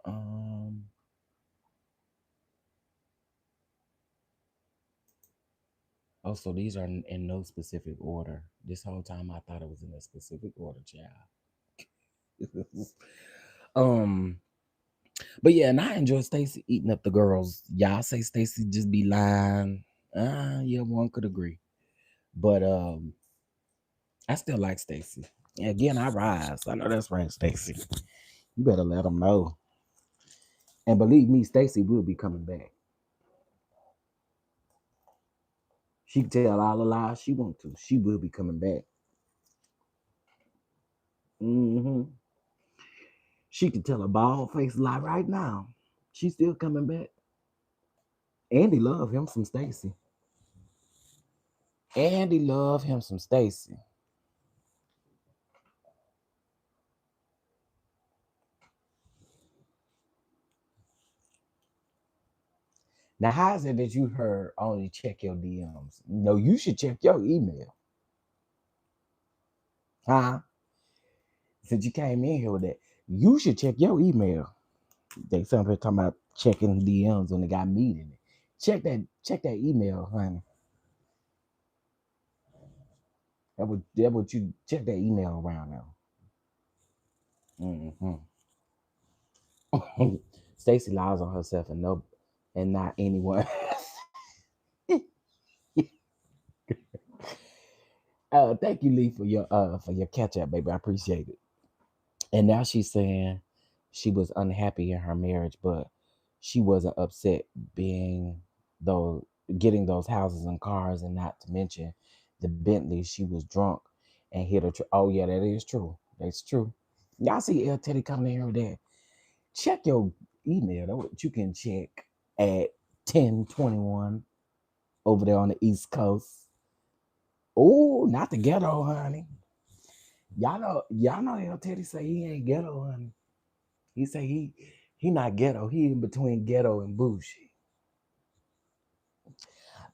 Um. Oh, so these are in no specific order. This whole time I thought it was in a specific order, child. um. But yeah, and I enjoy Stacey eating up the girls. Y'all say Stacey just be lying. Yeah, one could agree. But I still like Stacey. Again, I rise. I know that's right, Stacey. You better let them know. And believe me, Stacey will be coming back. She can tell all the lies she want to. She will be coming back. Hmm. She can tell a bald faced lie right now. She's still coming back. Andy love him some Stacey. Andy love him some Stacey. Now, how is it that you heard only check your DMs? No, you should check your email. Huh? Since you came in here with that. You should check your email. They some people talking about checking DMs when they got meeting. Check that email, honey. That would you check that email around now. Hmm. Stacy lies on herself and no, and not anyone. Thank you, Lee, for your catch up, baby. I appreciate it. And now she's saying she was unhappy in her marriage, but she wasn't upset being though getting those houses and cars, and not to mention the Bentley. She was drunk and hit a. Oh yeah, that is true. That's true. Y'all see El Teddy coming in here with that. Check your email. That's what you can check at 10:21 over there on the East Coast. Oh, not the ghetto, honey. Y'all know El Teddy say he ain't ghetto, honey. He say he not ghetto. He in between ghetto and bougie.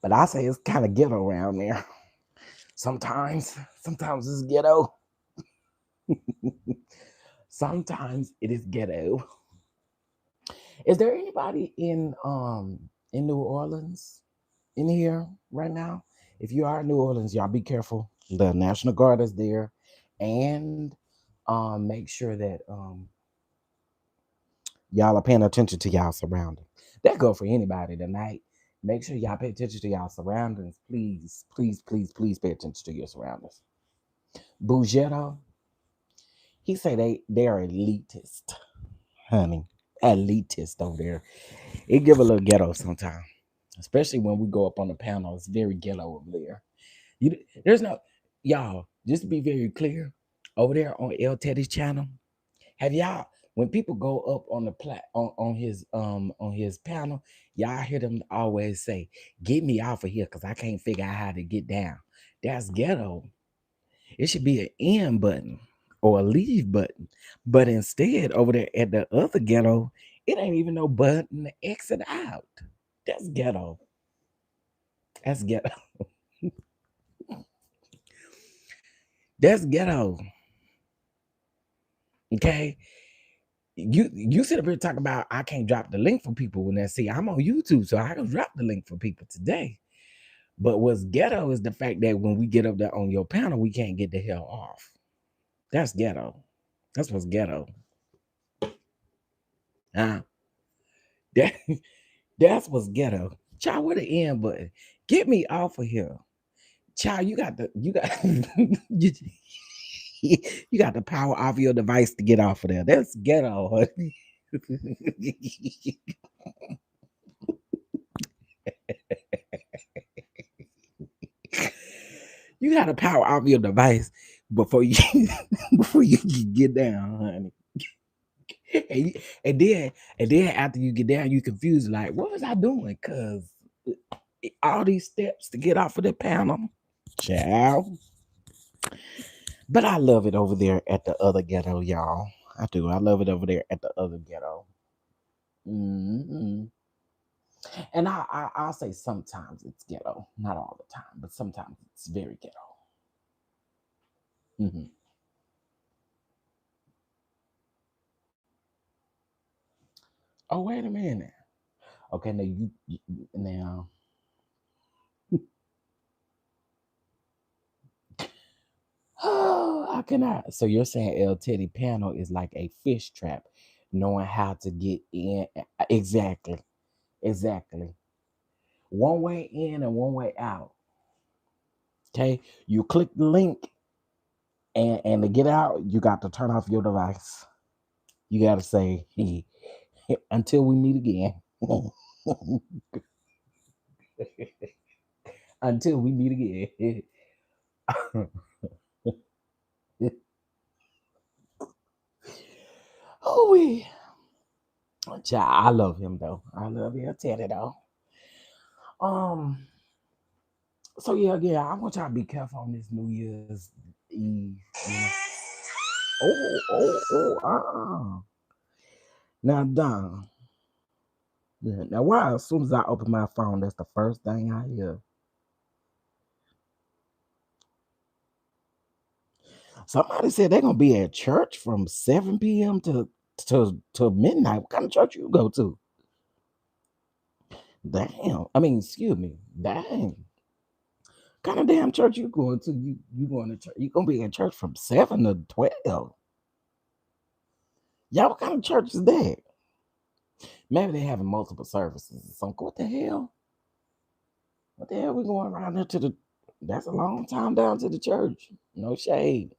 But I say it's kind of ghetto around there. Sometimes it's ghetto. Sometimes it is ghetto. Is there anybody in New Orleans in here right now? If you are in New Orleans, y'all be careful. The National Guard is there, and make sure that y'all are paying attention to y'all surroundings. That go for anybody tonight. Make sure y'all pay attention to y'all surroundings. Please, please, please, please pay attention to your surroundings. Bougetto, he say they are elitist, honey. Elitist over there. It give a little ghetto sometimes, especially when we go up on the panel. It's very ghetto over there. There's no y'all. Just to be very clear, over there on El Teddy's channel, have y'all when people go up on the on his panel, y'all hear them always say, "Get me off of here, cause I can't figure out how to get down." That's ghetto. It should be an end button or a leave button, but instead over there at the other ghetto, it ain't even no button to exit out. That's ghetto. That's ghetto. That's ghetto. Okay. You sit up here talking about I can't drop the link for people when they see I'm on YouTube, so I can drop the link for people today. But what's ghetto is the fact that when we get up there on your panel, we can't get the hell off. That's ghetto. That's what's ghetto. Huh? That, that's what's ghetto. Child, what the end button? Get me off of here. Child, you, you got the power off your device to get off of there. That's ghetto, honey. You got to power off your device before you before you can get down, honey. And then after you get down, you confused like, what was I doing? Cause all these steps to get off of the panel, child. But I love it over there at the other ghetto, y'all. I do. I love it over there at the other ghetto. Hmm. And I'll say sometimes it's ghetto, not all the time, but sometimes it's very ghetto. Hmm. Oh, wait a minute. Okay, now now. Oh, how can I? So you're saying El Teddy panel is like a fish trap, knowing how to get in. Exactly, exactly. One way in and one way out. Okay, you click the link, and to get out, you got to turn off your device. You got to say, hey, until we meet again. Until we meet again. Oh, child, I love him though. I love El Teddy though. Um. So yeah. I want y'all to be careful on this New Year's Eve. You know? Oh. Now, Don. Yeah. Now, why? As soon as I open my phone, that's the first thing I hear. Somebody said they're gonna be at church from 7 p.m. to midnight. What kind of church you go to? Damn. I mean, excuse me. Dang. What kind of damn church you going to? You going to church? You gonna be in church from 7 to 12? Y'all, what kind of church is that? Maybe they having multiple services or something. What the hell? What the hell we going around there to the? That's a long time down to the church. No shade.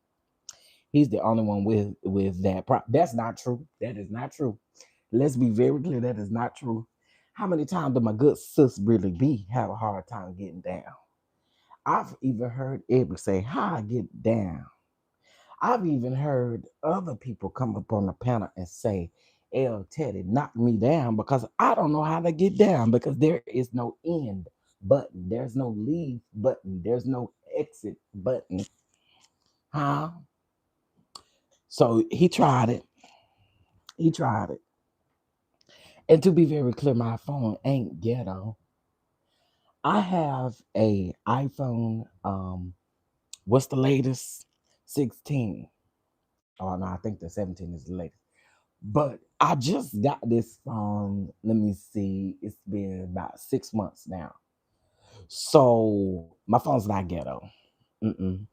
He's the only one with that. That's not true. That is not true. Let's be very clear. That is not true. How many times do my good sis really be have a hard time getting down? I've even heard Ebby say, "How I get down." I've even heard other people come up on the panel and say, "L Teddy knocked me down because I don't know how to get down because there is no end button, there's no leave button, there's no exit button." Huh? So he tried it. He tried it. And to be very clear, my phone ain't ghetto. I have a iPhone. What's the latest? 16. Oh no, I think the 17 is the latest. But I just got this phone. Let me see. It's been about 6 months now. So my phone's not ghetto. Mm-mm.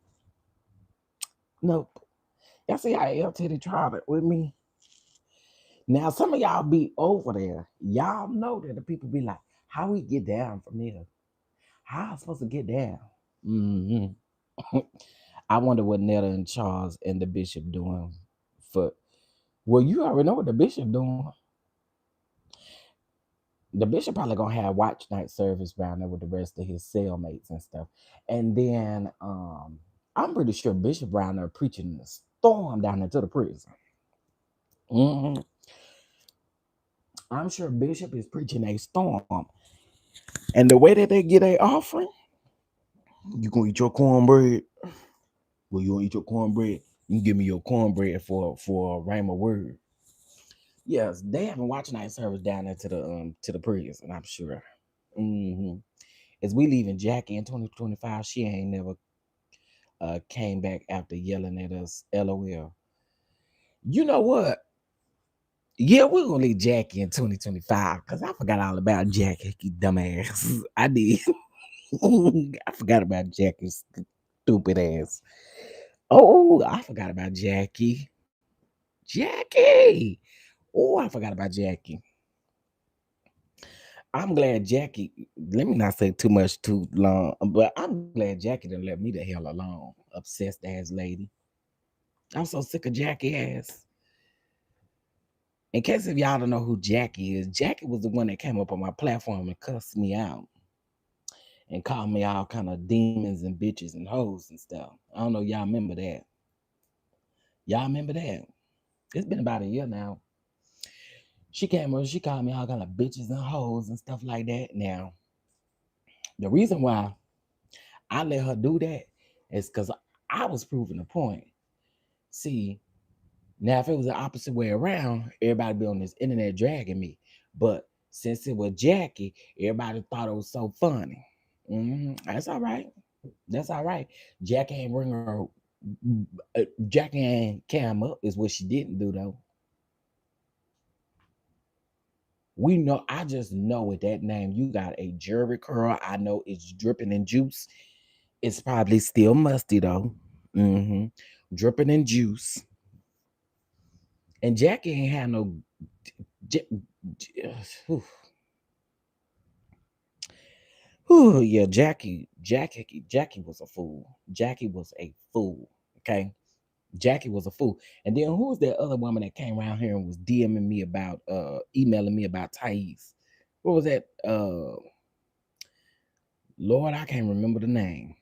Nope. Y'all see how LTD tried it with me? Now some of y'all be over there. Y'all know that the people be like, "How we get down from here? How I supposed to get down?" Hmm. I wonder what Netta and Charles and the bishop doing for. Well, you already know what the bishop doing. The bishop probably gonna have watch night service down there with the rest of his cellmates and stuff. And then I'm pretty sure Bishop Brown there preaching the storm down there to the prison. Mhm. I'm sure Bishop is preaching a storm. And the way that they get a offering, you gonna eat your cornbread. Well, you gonna eat your cornbread. You can give me your cornbread for a rhema word. Yes, they haven't watched night service down there to the prison. I'm sure. Hmm. As we leaving Jackie in 2025, she ain't never came back after yelling at us. LOL. You know what? Yeah, we're gonna leave Jackie in 2025 because I forgot all about Jackie, you dumbass. I did. I forgot about Jackie's stupid ass. Oh, I forgot about Jackie. Jackie. Oh, I forgot about Jackie. I'm glad Jackie. Let me not say too much too long, but I'm glad Jackie didn't let me the hell alone. Obsessed ass lady. I'm so sick of Jackie ass. In case if y'all don't know who Jackie is, Jackie was the one that came up on my platform and cussed me out and called me all kind of demons and bitches and hoes and stuff. I don't know y'all remember that. Y'all remember that? It's been about a year now. She came over, she called me all kind of bitches and hoes and stuff like that. Now, the reason why I let her do that is because I was proving a point. See, now if it was the opposite way around, everybody be on this internet dragging me. But since it was Jackie, everybody thought it was so funny. That's all right. That's all right. Jackie ain't bring her. Jackie ain't cam up is what she didn't do though. We know. I just know with that name, you got a Jerry curl. I know it's dripping in juice. It's probably still musty though. Mm-hmm. Dripping in juice. And Jackie ain't had no. J- J- whew. Whew, yeah, Jackie was a fool. Jackie was a fool. Okay. Jackie was a fool. And then who was that other woman that came around here and was DMing me about emailing me about Thais? What was that? Lord, I can't remember the name.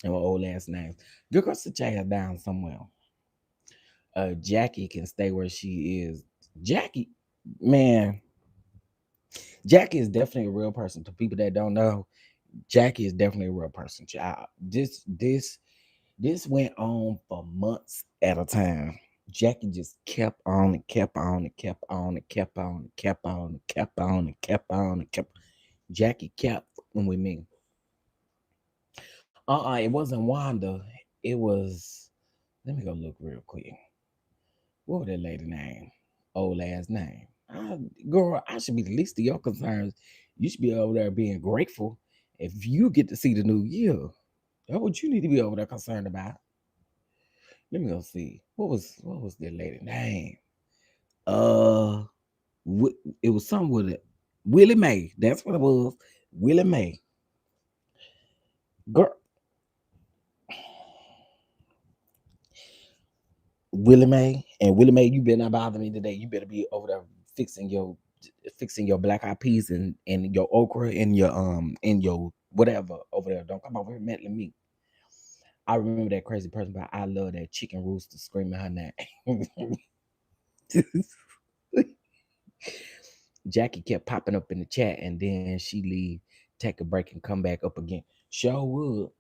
And my old last name. Girl, go sit your ass down somewhere. Jackie can stay where she is. Jackie, man, Jackie is definitely a real person. To people that don't know, Jackie is definitely a real person, child. This went on for months at a time. Jackie just kept on and kept on and kept on and kept on and kept on and kept on and kept on and kept. Jackie kept with me. It wasn't Wanda. It was. Let me go look real quick. What was that lady name? Old ass name. Girl, I should be the least of your concerns. You should be over there being grateful if you get to see the new year. That's what you need to be over there concerned about. Let me go see. What was that lady name? Uh, it was something with it. Willie Mae. That's what it was. Willie Mae. Girl, Willie Mae and Willie Mae. You better not bother me today. You better be over there fixing your black eyed peas and your okra and your whatever over there. Don't come over here meddling me. I remember that crazy person, but I love that chicken rooster screaming her name. Jackie kept popping up in the chat and then she leave, take a break, and come back up again. Sure would.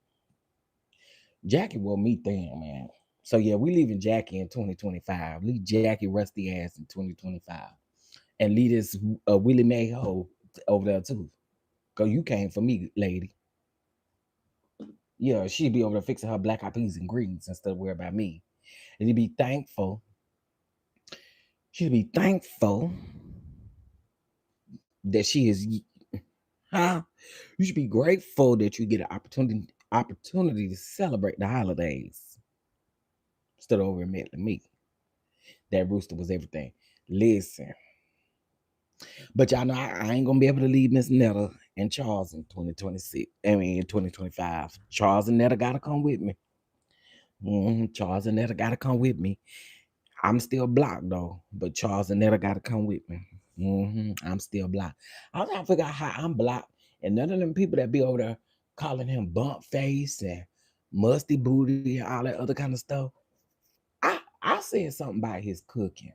Jackie will meet them, man. So yeah, we leaving Jackie in 2025. Leave Jackie rusty ass in 2025. And leave this Willie Mae hoe over there too. Cause you came for me, lady. Yeah, she'd be over there fixing her black eyed peas and greens instead of worry about me. And you'd be thankful. She'd be thankful that she is, huh? You should be grateful that you get an opportunity to celebrate the holidays instead of over admitting me. That rooster was everything. Listen, but y'all know I ain't gonna be able to leave Miss Netta and Charles in 2026. I mean in 2025. Charles and Netta gotta come with me. Charles and Netta gotta come with me. I'm still blocked though, but Charles and Netta gotta come with me. I'm still blocked. I'm trying to figure out how I'm blocked, and none of them people that be over there calling him bump face and musty booty and all that other kind of stuff. I said something about his cooking,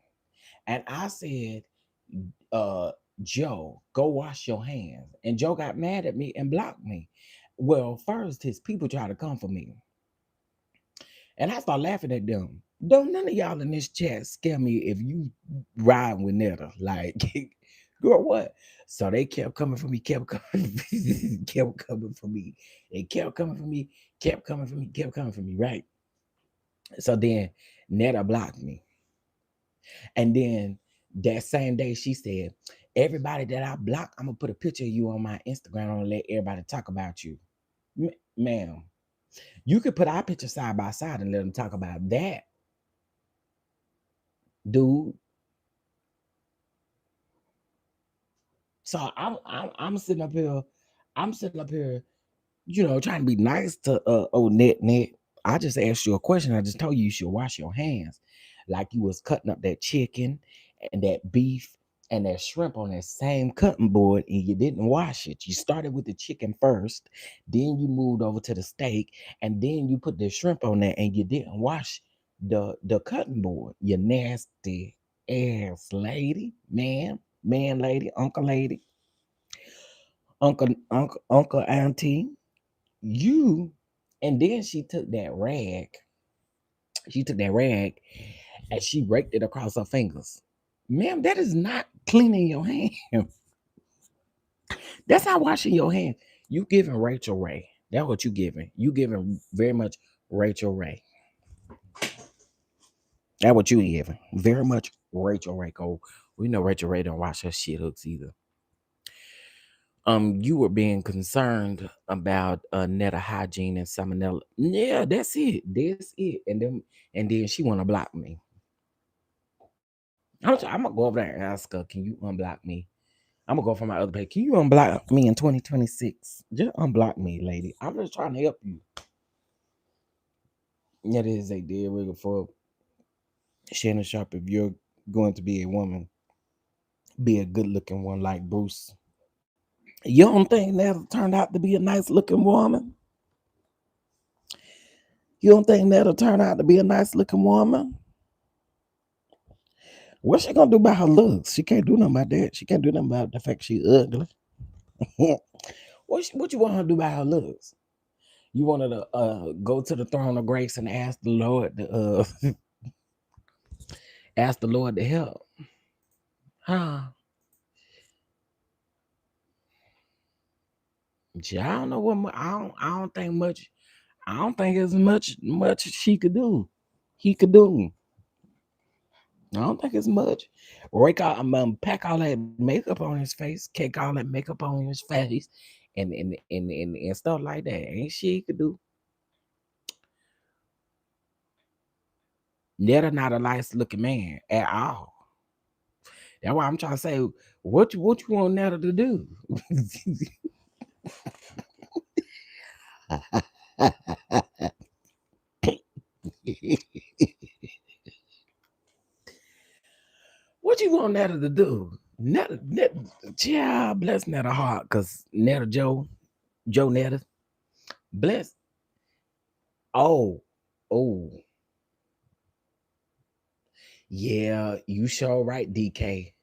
and I said, uh, Joe, go wash your hands, and Joe got mad at me and blocked me. Well, first his people tried to come for me. And I start laughing at them. Don't none of y'all in this chat scare me if you ride with Netta. Like, girl, what? So they kept coming for me, kept coming, kept coming for me. They kept coming for me, kept coming for me, kept coming for me, right? So then Netta blocked me. And then that same day she said, everybody that I block, I'm gonna put a picture of you on my Instagram. I'm gonna let everybody talk about you. Ma'am, you could put our picture side by side and let them talk about that, dude. So I'm sitting up here, I'm sitting up here, trying to be nice to old net. I just asked you a question. I just told you should wash your hands. Like you was cutting up that chicken and that beef and that shrimp on that same cutting board and you didn't wash it. You started with the chicken first, then you moved over to the steak, and then you put the shrimp on there and you didn't wash the cutting board. You nasty ass lady, man lady, uncle lady, uncle auntie, you. And then she took that rag and she raked it across her fingers. Ma'am, that is not cleaning your hands. That's not washing your hands. You giving Rachel Ray. That's what you giving. You giving very much Rachel Ray. That's what you giving. Very much Rachel Ray. Oh, we know Rachel Ray don't wash her shit hooks either. You were being concerned about netta hygiene and salmonella. Yeah, that's it. That's it. And then she want to block me. I'm gonna go over there and ask her, can you unblock me? I'm gonna go from my other page. Can you unblock me in 2026? Just unblock me, lady. I'm just trying to help you. That is a deal breaker for Shannon Sharp. If you're going to be a woman, be a good looking one like Bruce. You don't think that'll turn out to be a nice looking woman? You don't think that'll turn out to be a nice looking woman? What's she gonna do about her looks? She can't do nothing about that. She can't do nothing about the fact she ugly. What you want her to do about her looks? You want her to go to the throne of grace and ask the Lord to ask the Lord to help? Huh? Gee, I don't know what I don't think much. I don't think as much she could do. He could do. I don't think it's much. Rake out, pack all that makeup on his face, cake all that makeup on his face, and stuff like that. Ain't she could do. Netta not a nice looking man at all. That's why I'm trying to say, what you want Netta to do? What you want Netta to do? Netta, child, bless Netta heart, cause Netta Joe Netta, bless. Oh, oh, yeah, you sure right, DK,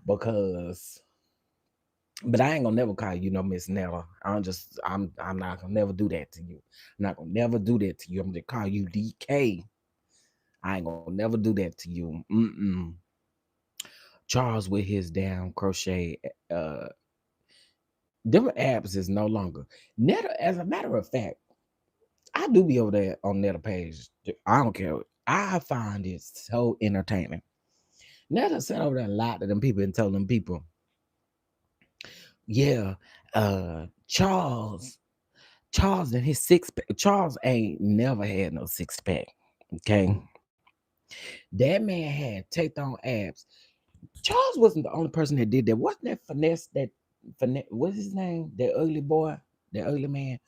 because. But I ain't gonna never call you no Miss Netta. I'm not gonna never do that to you. I'm not gonna never do that to you. I'm gonna call you DK. I ain't gonna never do that to you. Charles with his damn crochet. Them apps is no longer. Netta, as a matter of fact, I do be over there on Netta page. I don't care. I find it so entertaining. Netta sat over there and lied to them people and told them people, yeah, Charles and his six pack. Charles ain't never had no six pack. Okay. That man had taped on abs. Charles wasn't the only person that did that. Wasn't that finesse, what's his name? That ugly boy, that ugly man.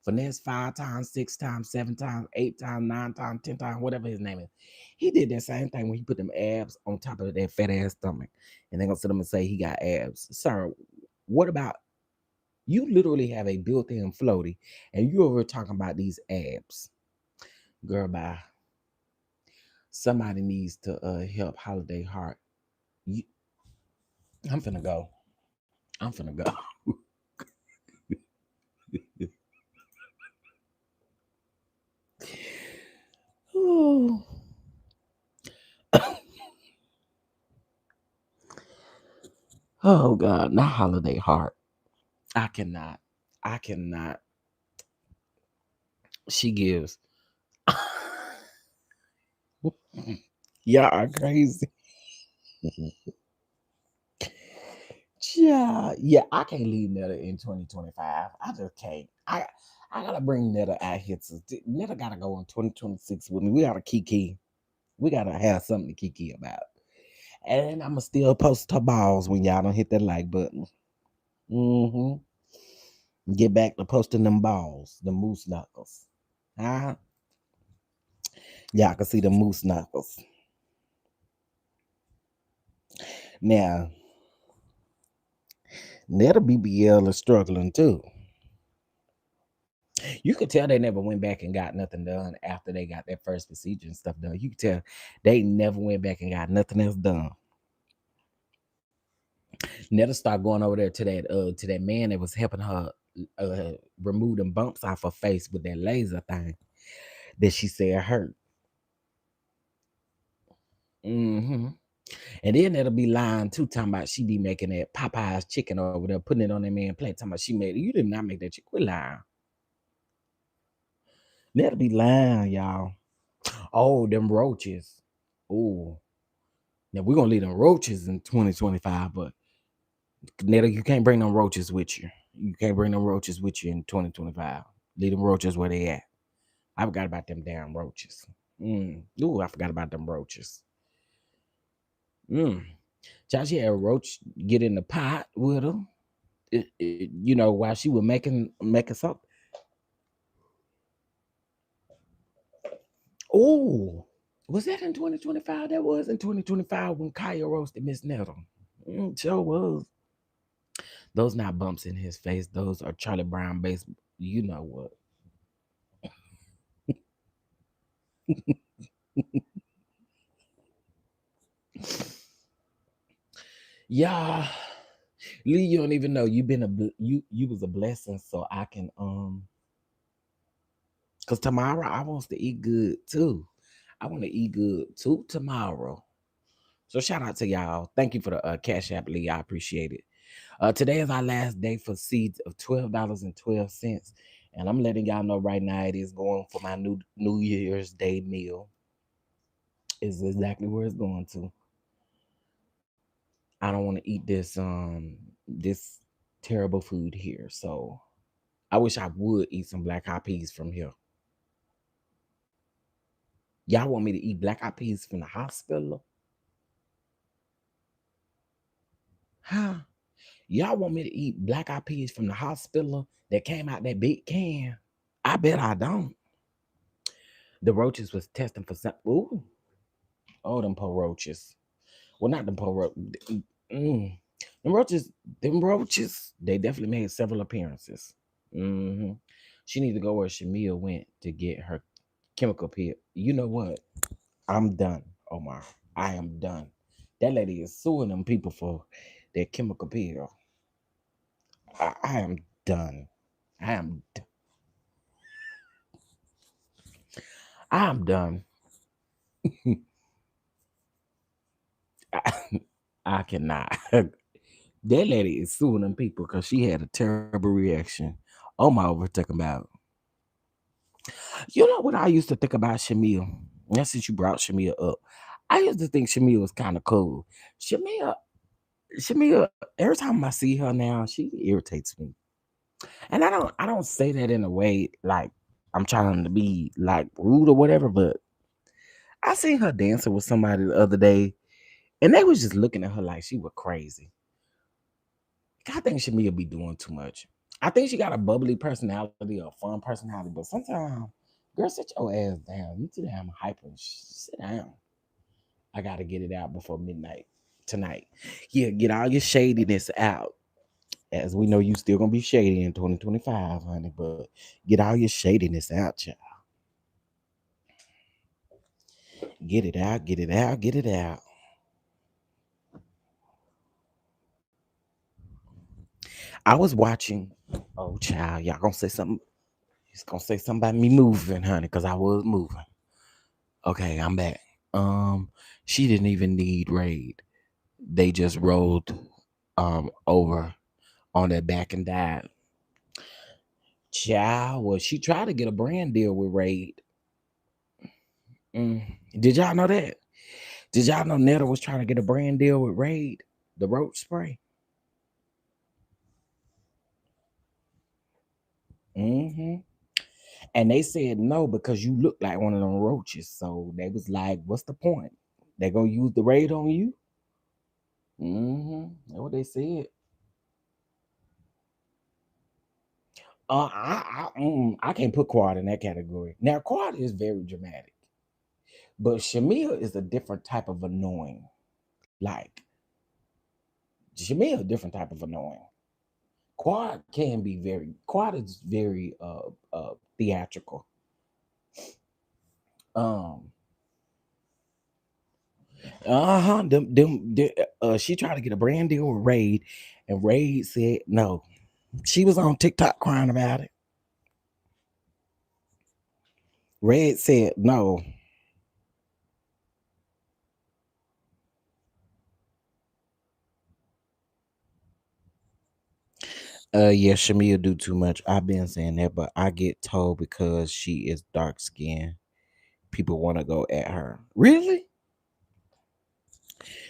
Finesse 5 times, 6 times, 7 times, 8 times, 9 times, 10 times, whatever his name is. He did that same thing when he put them abs on top of that fat ass stomach. And they're gonna sit him and say he got abs. Sir, what about you literally have a built-in floaty and you over talking about these abs? Girl, bye. Somebody needs to help Holiday Heart. You, I'm finna go. I'm finna go. Ooh. Oh God, not Holiday Heart. I cannot. I cannot. She gives. Y'all are crazy. Yeah, I can't leave Netta in 2025. I just can't. I gotta bring Netta out here. Netta gotta go in 2026 with me. We gotta kiki. We gotta have something to kiki about. And I'ma still post her balls when y'all don't hit that like button. Get back to posting them balls, the moose knuckles. Huh? Y'all can see the moose knuckles. Now, Netta BBL is struggling too. You could tell they never went back and got nothing done after they got their first procedure and stuff done. You could tell they never went back and got nothing else done. Netta started going over there to that man that was helping her remove them bumps off her face with that laser thing that she said hurt. And then it'll be lying too, talking about she be making that Popeye's chicken over there, putting it on that man plate, talking about she made it. You did not make that chicken. Quit lying. That'll be lying, y'all. Oh, them roaches. Oh, now we're gonna leave them roaches in 2025, but Netta, you can't bring them roaches with you. You can't bring them roaches with you in 2025. Leave them roaches where they at. I forgot about them damn roaches. Ooh, I forgot about them roaches. Josh had a roach get in the pot with her. While she was making something. Oh, was that in 2025? That was in 2025 when Kaya roasted Miss Nettle. Sure was. Those not bumps in his face. Those are Charlie Brown based. You know what? Yeah, Lee, you don't even know you've been you was a blessing. So I can cause tomorrow I want to eat good too. I want to eat good too tomorrow. So shout out to y'all. Thank you for the Cash App, Lee. I appreciate it. Today is our last day for seeds of $12.12. And I'm letting y'all know right now it is going for my New Year's Day meal. Is exactly where it's going to. I don't want to eat this terrible food here. So I wish I would eat some black eyed peas from here. Y'all want me to eat black eyed peas from the hospital? Huh? Y'all want me to eat black eyed peas from the hospital that came out that big can? I bet I don't. The roaches was testing for some. Ooh, oh, them poor roaches. Well, not them poor roaches. Mm. Them roaches, they definitely made several appearances. Hmm. She need to go where Shamia went to get her chemical peel. You know what? I'm done, Omar. I am done. That lady is suing them people for their chemical peel. I am done. I am. I am done. I, I cannot. That lady is suing them people because she had a terrible reaction. Omar over talking about. You know what I used to think about Shamia? And since you brought Shamia up, I used to think Shamia was kind of cool. Shamia, every time I see her now, she irritates me. And I don't say that in a way like I'm trying to be like rude or whatever, but I seen her dancing with somebody the other day, and they was just looking at her like she was crazy. I think Shamia be doing too much. I think she got a bubbly personality or fun personality, but sometimes, girl, sit your ass down. You too damn hyper. Sit down. I gotta get it out before midnight tonight. Yeah, get all your shadiness out. As we know, you still gonna be shady in 2025, honey, but get all your shadiness out, child. Get it out, get it out, get it out. I was watching. Oh, child, y'all gonna say something? He's gonna say something about me moving, honey, because I was moving. Okay, I'm back. She didn't even need raid. They just rolled over on their back and died. Child, well, she tried to get a brand deal with Raid. Did y'all know that? Did y'all know Netta was trying to get a brand deal with Raid, the roach spray? hmm And they said no because you look like one of them roaches. So they was like, "What's the point? They gonna use the Raid on you?" That's what they said. I can't put Quad in that category. Now Quad is very dramatic, but Shamil is a different type of annoying. Like Shamil, a different type of annoying. Quad is very theatrical. Um she tried to get a brand deal with Raid, and Raid said no. She was on TikTok crying about it. Raid said no. Yeah, Shamia do too much. I've been saying that, but I get told because she is dark skinned, people want to go at her. Really?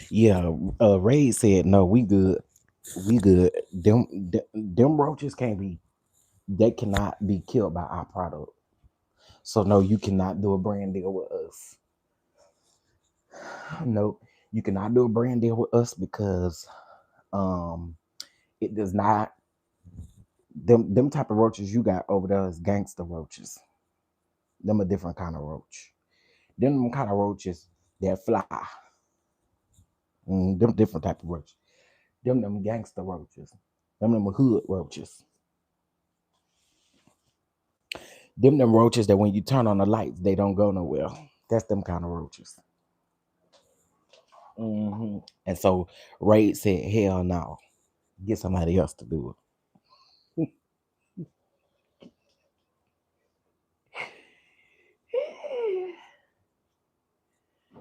Yeah. Raid said no. We good. We good. Them roaches can't be. They cannot be killed by our product. So no, you cannot do a brand deal with us. No, you cannot do a brand deal with us because um it does not. Them type of roaches you got over there is gangster roaches. Them a different kind of roach. Them kind of roaches that fly. Them different type of roaches. Them gangster roaches. Them hood roaches. Them roaches that when you turn on the lights, they don't go nowhere. That's them kind of roaches. And so Raid said, "Hell no, get somebody else to do it."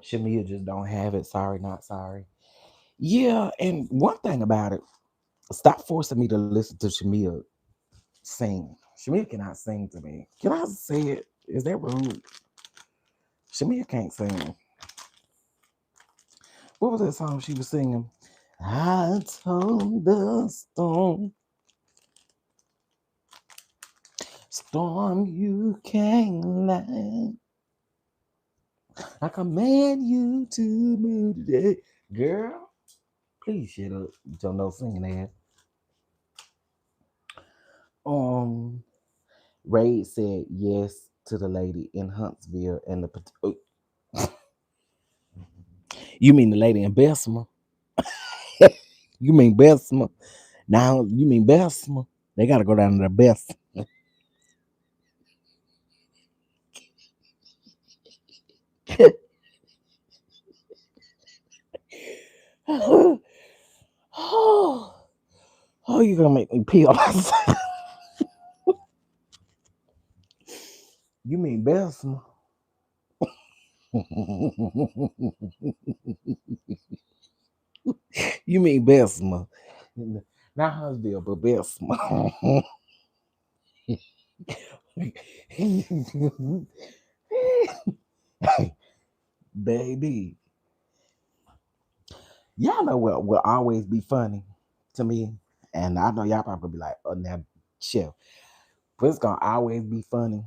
Shamia just don't have it. Sorry, not sorry. Yeah, and one thing about it, stop forcing me to listen to Shamia sing. Shamia cannot sing to me. Can I say it? Is that rude? Shamia can't sing. What was that song she was singing? I told the storm you can't land. I command you to move today. Girl, please shut up. Don't know singing ass. Ray said yes to the lady in Huntsville and the you mean the lady in Bessemer? You mean Bessemer? Now you mean Bessemer? They gotta go down to the best. Oh, you gonna make me pee on myself. You mean Bessemer? You mean Bessemer? Not Huntsville, but Bessemer. Baby, y'all know what will always be funny to me, and I know y'all probably be like, "Oh, now, chill." But it's gonna always be funny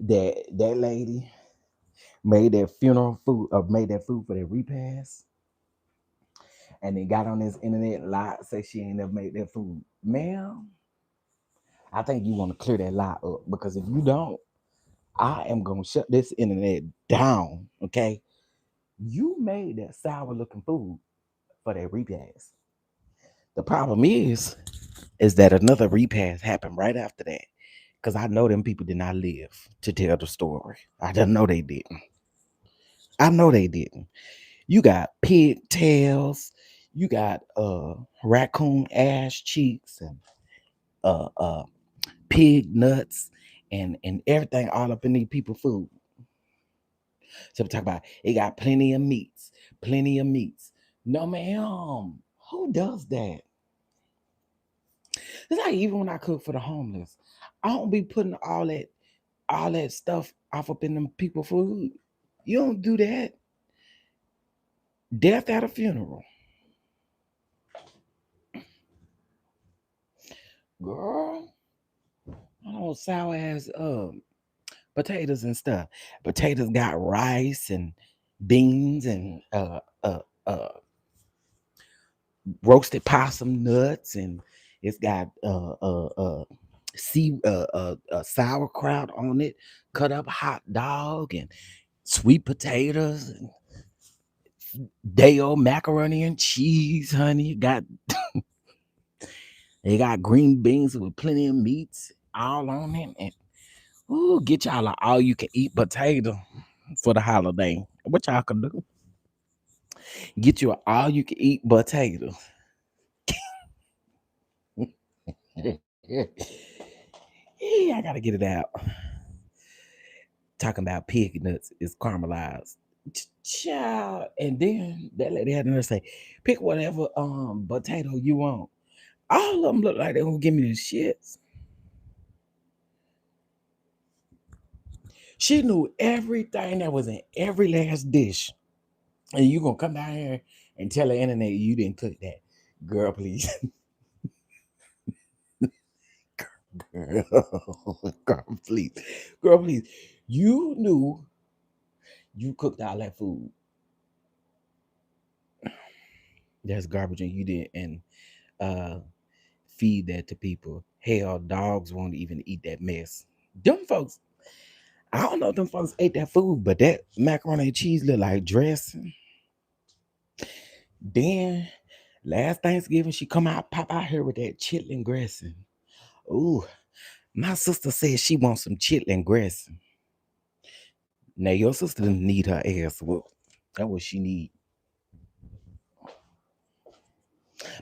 that that lady made that funeral food or made that food for their repast, and then got on this internet and lied, say she ain't never made that food. Ma'am, I think you want to clear that lie up because if you don't, I am gonna shut this internet down. Okay, you made that sour looking food for that repast. The problem is that another repast happened right after that. Cause I know them people did not live to tell the story. I just know they didn't. I know they didn't. You got pigtails, you got raccoon ass cheeks and uh pig nuts and everything all up in these people food. So we talk about it got plenty of meats, plenty of meats. No ma'am, who does that? It's like even when I cook for the homeless, I don't be putting all that stuff off up in them people food. You don't do that. Death at a funeral. Girl, I don't sour ass potatoes and stuff. Potatoes got rice and beans and roasted possum nuts and it's got sauerkraut on it, cut up hot dog and sweet potatoes and day old macaroni and cheese, honey. They got green beans with plenty of meats all on it. And ooh, get y'all a all you can eat potato for the holiday. What y'all can do? Get you a all you can eat potato. Yeah, I gotta get it out. Talking about pig nuts is caramelized. Child. And then that lady had to say, pick whatever potato you want. All of them look like they gonna give me the shits. She knew everything that was in every last dish. And you gonna come down here and tell the internet you didn't cook that. Girl, please. Girl, please. Girl, please. You knew you cooked all that food. That's garbage and you didn't uh feed that to people. Hell, dogs won't even eat that mess. Them folks, I don't know if them folks ate that food, but that macaroni and cheese look like dressing. Then last Thanksgiving, she come out, pop out here with that chitlin dressing. Ooh, my sister said she wants some chitlin dressing. Now your sister didn't need her ass whooped. That's what she need.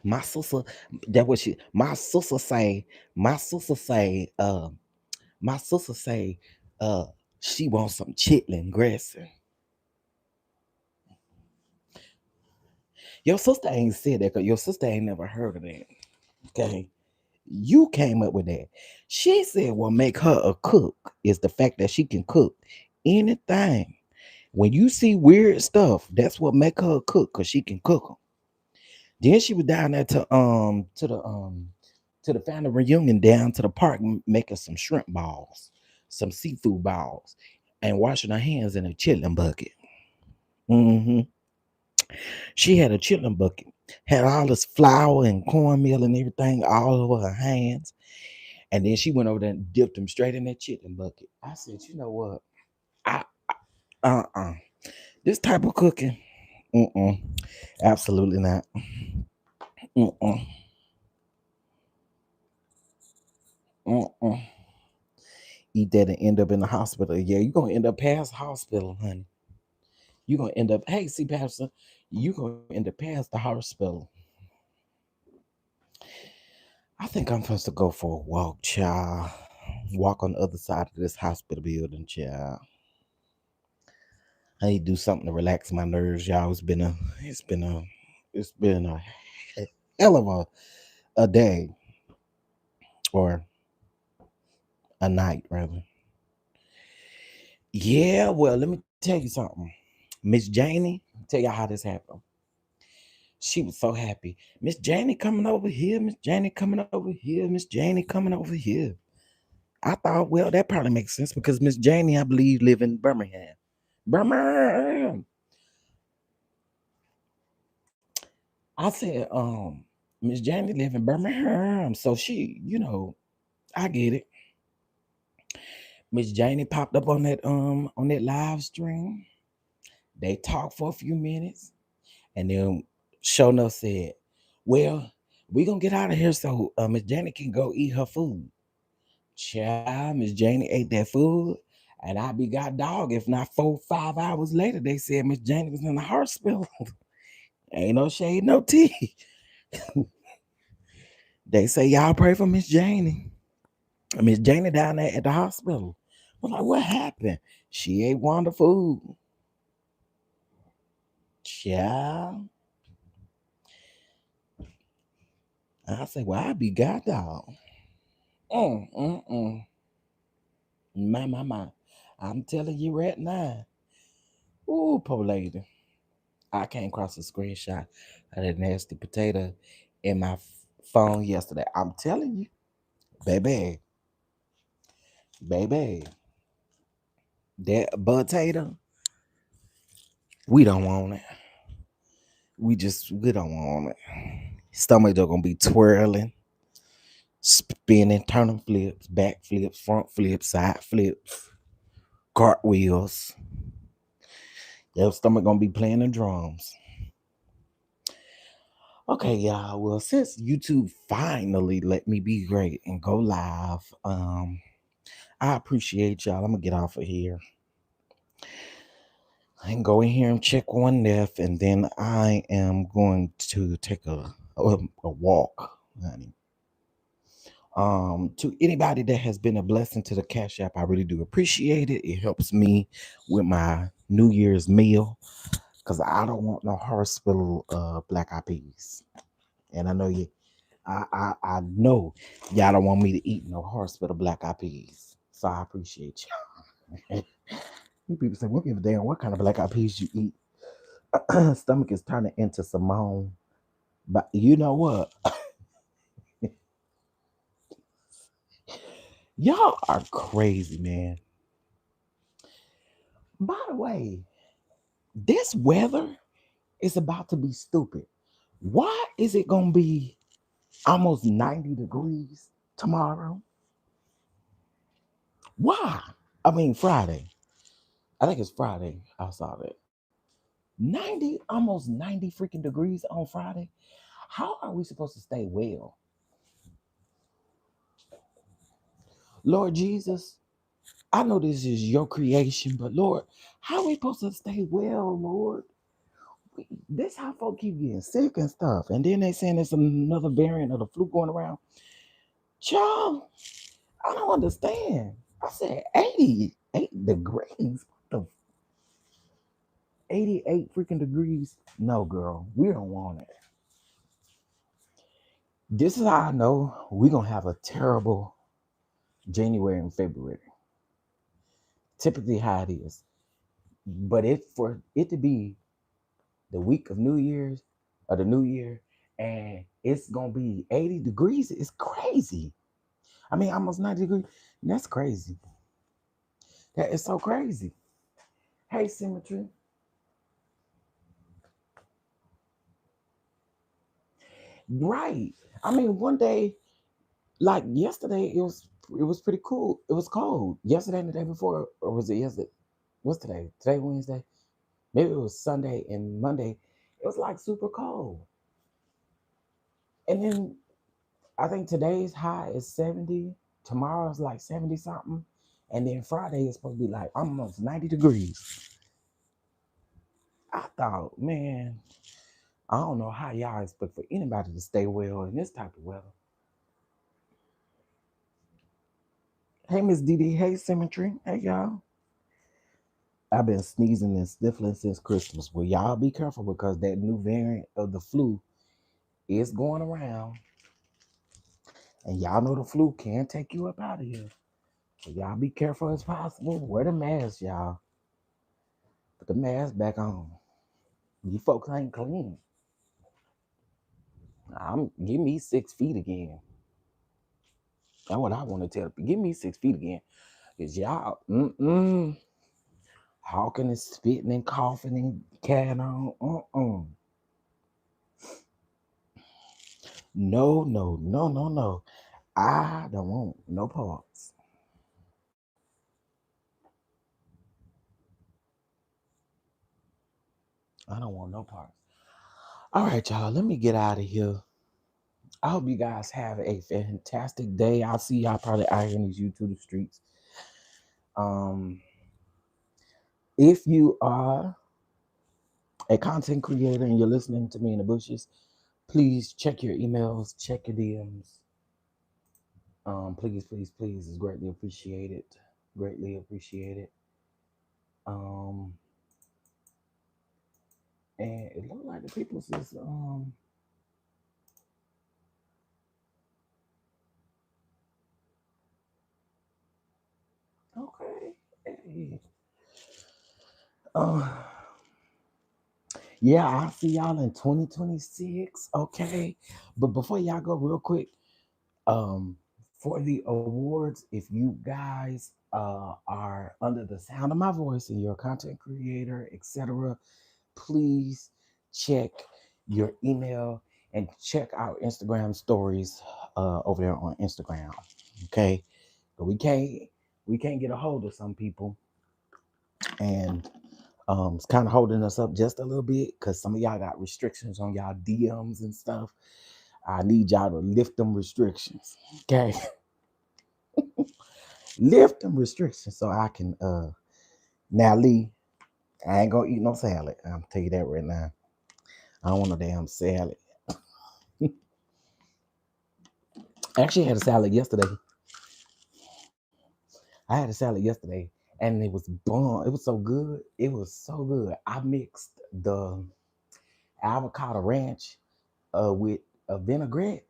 My sister, that what she. My sister say. My sister say. Uh, she wants some chitlin dressing. Your sister ain't said that because your sister ain't never heard of that. Okay. You came up with that. She said what make her a cook is the fact that she can cook anything. When you see weird stuff, that's what make her a cook, because she can cook them. Then she was down there to the family reunion down to the park making some shrimp balls, some seafood balls, and washing her hands in a chitlin bucket. Hmm. She had a chitlin bucket, had all this flour and cornmeal and everything all over her hands. And then she went over there and dipped them straight in that chitlin bucket. I said, you know what? I uh-uh. This type of cooking, mm-mm, absolutely not. Mm-mm, mm-mm. Eat that and end up in the hospital. Yeah, you're gonna end up past the hospital, honey. You're gonna end up, hey, see, Pastor, you're gonna end up past the hospital. I think I'm supposed to go for a walk, child. Walk on the other side of this hospital building, child. I need to do something to relax my nerves, y'all. It's been a hell of a day, or a night rather. Yeah, well, let me tell you something. Miss Janie, tell y'all how this happened. She was so happy. Miss Janie coming over here, Miss Janie coming over here, Miss Janie coming over here. I thought, well, that probably makes sense because Miss Janie, I believe, live in Birmingham. Birmingham. I said, Miss Janie live in Birmingham. So she, I get it. Miss Janie popped up on that live stream. They talked for a few minutes, and then Shona said, "Well, we gonna get out of here so Miss Janie can go eat her food." Child, Miss Janie ate that food, and I be got dog. If not 4, 5 hours later, they said Miss Janie was in the hospital. Ain't no shade, no tea. They say y'all pray for Miss Janie. Miss Janie down there at the hospital. I'm like, what happened? She ate Wanda food. Child. I say, well, I be got dog. Mm, mm, mm. My. I'm telling you right now. Ooh, poor lady. I came across a screenshot of that nasty potato in my phone yesterday. I'm telling you, baby, baby, that potato, we don't want it. We don't want it. Stomach just gonna be twirling, spinning, turning flips, back flips, front flips, side flips, cartwheels. Your stomach gonna be playing the drums. Okay, y'all. Well, since YouTube finally let me be great and go live, I appreciate y'all. I'm gonna get off of here. I can go in here and check one left, and then I am going to take a walk, honey. To anybody that has been a blessing to the Cash App, I really do appreciate it. It helps me with my New Year's meal because I don't want no hospital black eyed peas, and I know you. I know y'all don't want me to eat no hospital black eyed peas, so I appreciate y'all. You people say, "What give a damn what kind of black eyed peas you eat?" Stomach is turning into Simone, but you know what? Y'all are crazy, man. By the way, this weather is about to be stupid. Why is it gonna be almost 90 degrees tomorrow? Why? I mean Friday. I think it's Friday. I saw that. 90, almost 90 freaking degrees on Friday. How are we supposed to stay well? Lord Jesus, I know this is your creation, but Lord, how are we supposed to stay well, Lord? This how folk keep getting sick and stuff. And then they saying there's another variant of the flu going around. Child, I don't understand. I said 88 degrees. What the 88 freaking degrees? No, girl, we don't want it. This is how I know we're gonna have a terrible January and February. Typically how it is. But it for it to be the week of New Year's or the New Year and it's gonna be 80 degrees, it's crazy. I mean almost 90 degrees. That's crazy. That is so crazy. Hey Symmetry. Right. I mean one day, like yesterday, it was pretty cool. It was cold. Yesterday and the day before, or was it yesterday? What's today? Today Wednesday? Maybe it was Sunday and Monday. It was like super cold. And then I think today's high is 70. Tomorrow's like 70 something. And then Friday is supposed to be like almost 90 degrees. I thought, man, I don't know how y'all expect for anybody to stay well in this type of weather. Hey, Miss Didi. Hey, Symmetry. Hey, y'all. I've been sneezing and sniffling since Christmas. Well, y'all be careful because that new variant of the flu is going around. And y'all know the flu can take you up out of here. So y'all be careful as possible. Wear the mask, y'all. Put the mask back on. You folks ain't clean. Give me 6 feet again. That's what I want to tell. Give me 6 feet again. Cause y'all, hawking and spitting and coughing and carrying on. No, no, no, no, no. I don't want no parts. I don't want no parts. All right, y'all. Let me get out of here. I hope you guys have a fantastic day. I'll see y'all probably out here in these YouTube streets. Um, if you are a content creator and you're listening to me in the bushes, please check your emails, check your DMs. Please, please, please, is greatly appreciated. Greatly appreciated. Um, and it looked like the people says, okay, hey, uh, yeah, I'll see y'all in 2026. Okay, but before y'all go, real quick, um, for the awards, if you guys are under the sound of my voice and you're a content creator, etc., please check your email and check our Instagram stories over there on Instagram. Okay, but we can't get a hold of some people, and it's kind of holding us up just a little bit because some of y'all got restrictions on y'all DMs and stuff. I need y'all to lift them restrictions. Okay, lift them restrictions so I can now Lee. I ain't gonna eat no salad. I'm tell you that right now. I don't want no damn salad. I actually had a salad yesterday. I had a salad yesterday and it was bomb. It was so good. It was so good. I mixed the avocado ranch with a vinaigrette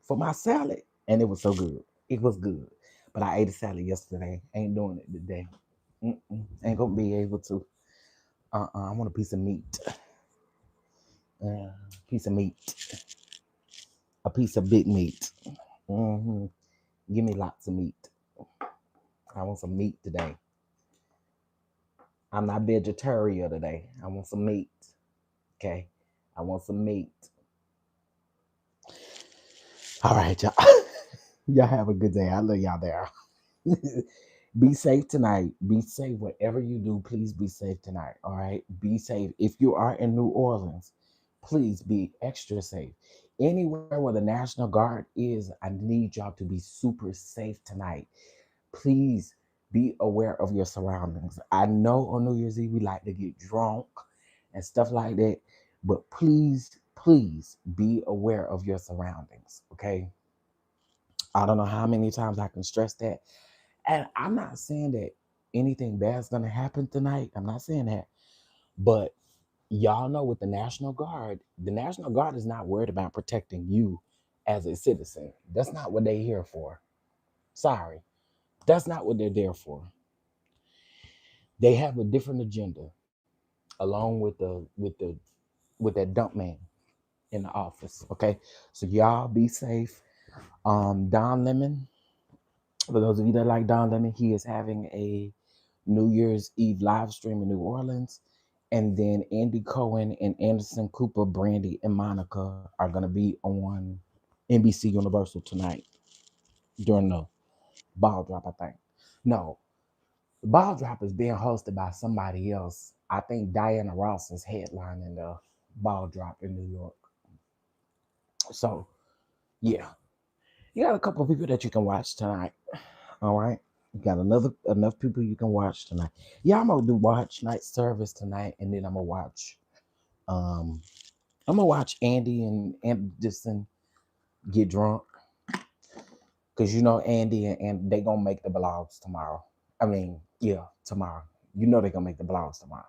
for my salad and it was so good. It was good. But I ate a salad yesterday. Ain't doing it today. Ain't gonna be able to. I want a piece of meat. Piece of meat. A piece of big meat. hmm Give me lots of meat. I want some meat today. I'm not vegetarian today. I want some meat. Okay. I want some meat. All right, y'all. Y'all have a good day. I love y'all there. Be safe tonight. Be safe. Whatever you do, please be safe tonight. All right. Be safe. If you are in New Orleans, please be extra safe. Anywhere where the National Guard is, I need y'all to be super safe tonight. Please be aware of your surroundings. I know on New Year's Eve we like to get drunk and stuff like that, but please, please be aware of your surroundings. Okay. I don't know how many times I can stress that. And I'm not saying that anything bad's gonna happen tonight. I'm not saying that. But y'all know with the National Guard is not worried about protecting you as a citizen. That's not what they're here for. Sorry. That's not what they're there for. They have a different agenda along with that dump man in the office. Okay. So y'all be safe. Don Lemon, for those of you that like Don Lemon, he is having a New Year's Eve live stream in New Orleans. And then Andy Cohen and Anderson Cooper, Brandy, and Monica are going to be on NBC Universal tonight during the ball drop, I think. No, the ball drop is being hosted by somebody else. I think Diana Ross is headlining the ball drop in New York. So, yeah, you got a couple of people that you can watch tonight. All right. You got enough people you can watch tonight. Yeah, I'm gonna do watch night service tonight, and then um I'm gonna watch Andy and Anderson get drunk. Cause Andy and they gonna make the blogs tomorrow. I mean, yeah, tomorrow. They're gonna make the blogs tomorrow.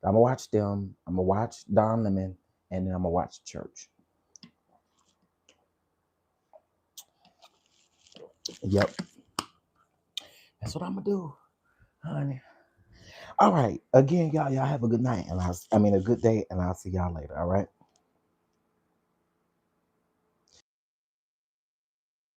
I'm gonna watch them. I'm gonna watch Don Lemon, and then I'm gonna watch church. Yep, that's what I'm gonna do, honey. All right. Again, y'all have a good night, and I mean a good day, and I'll see y'all later. All right.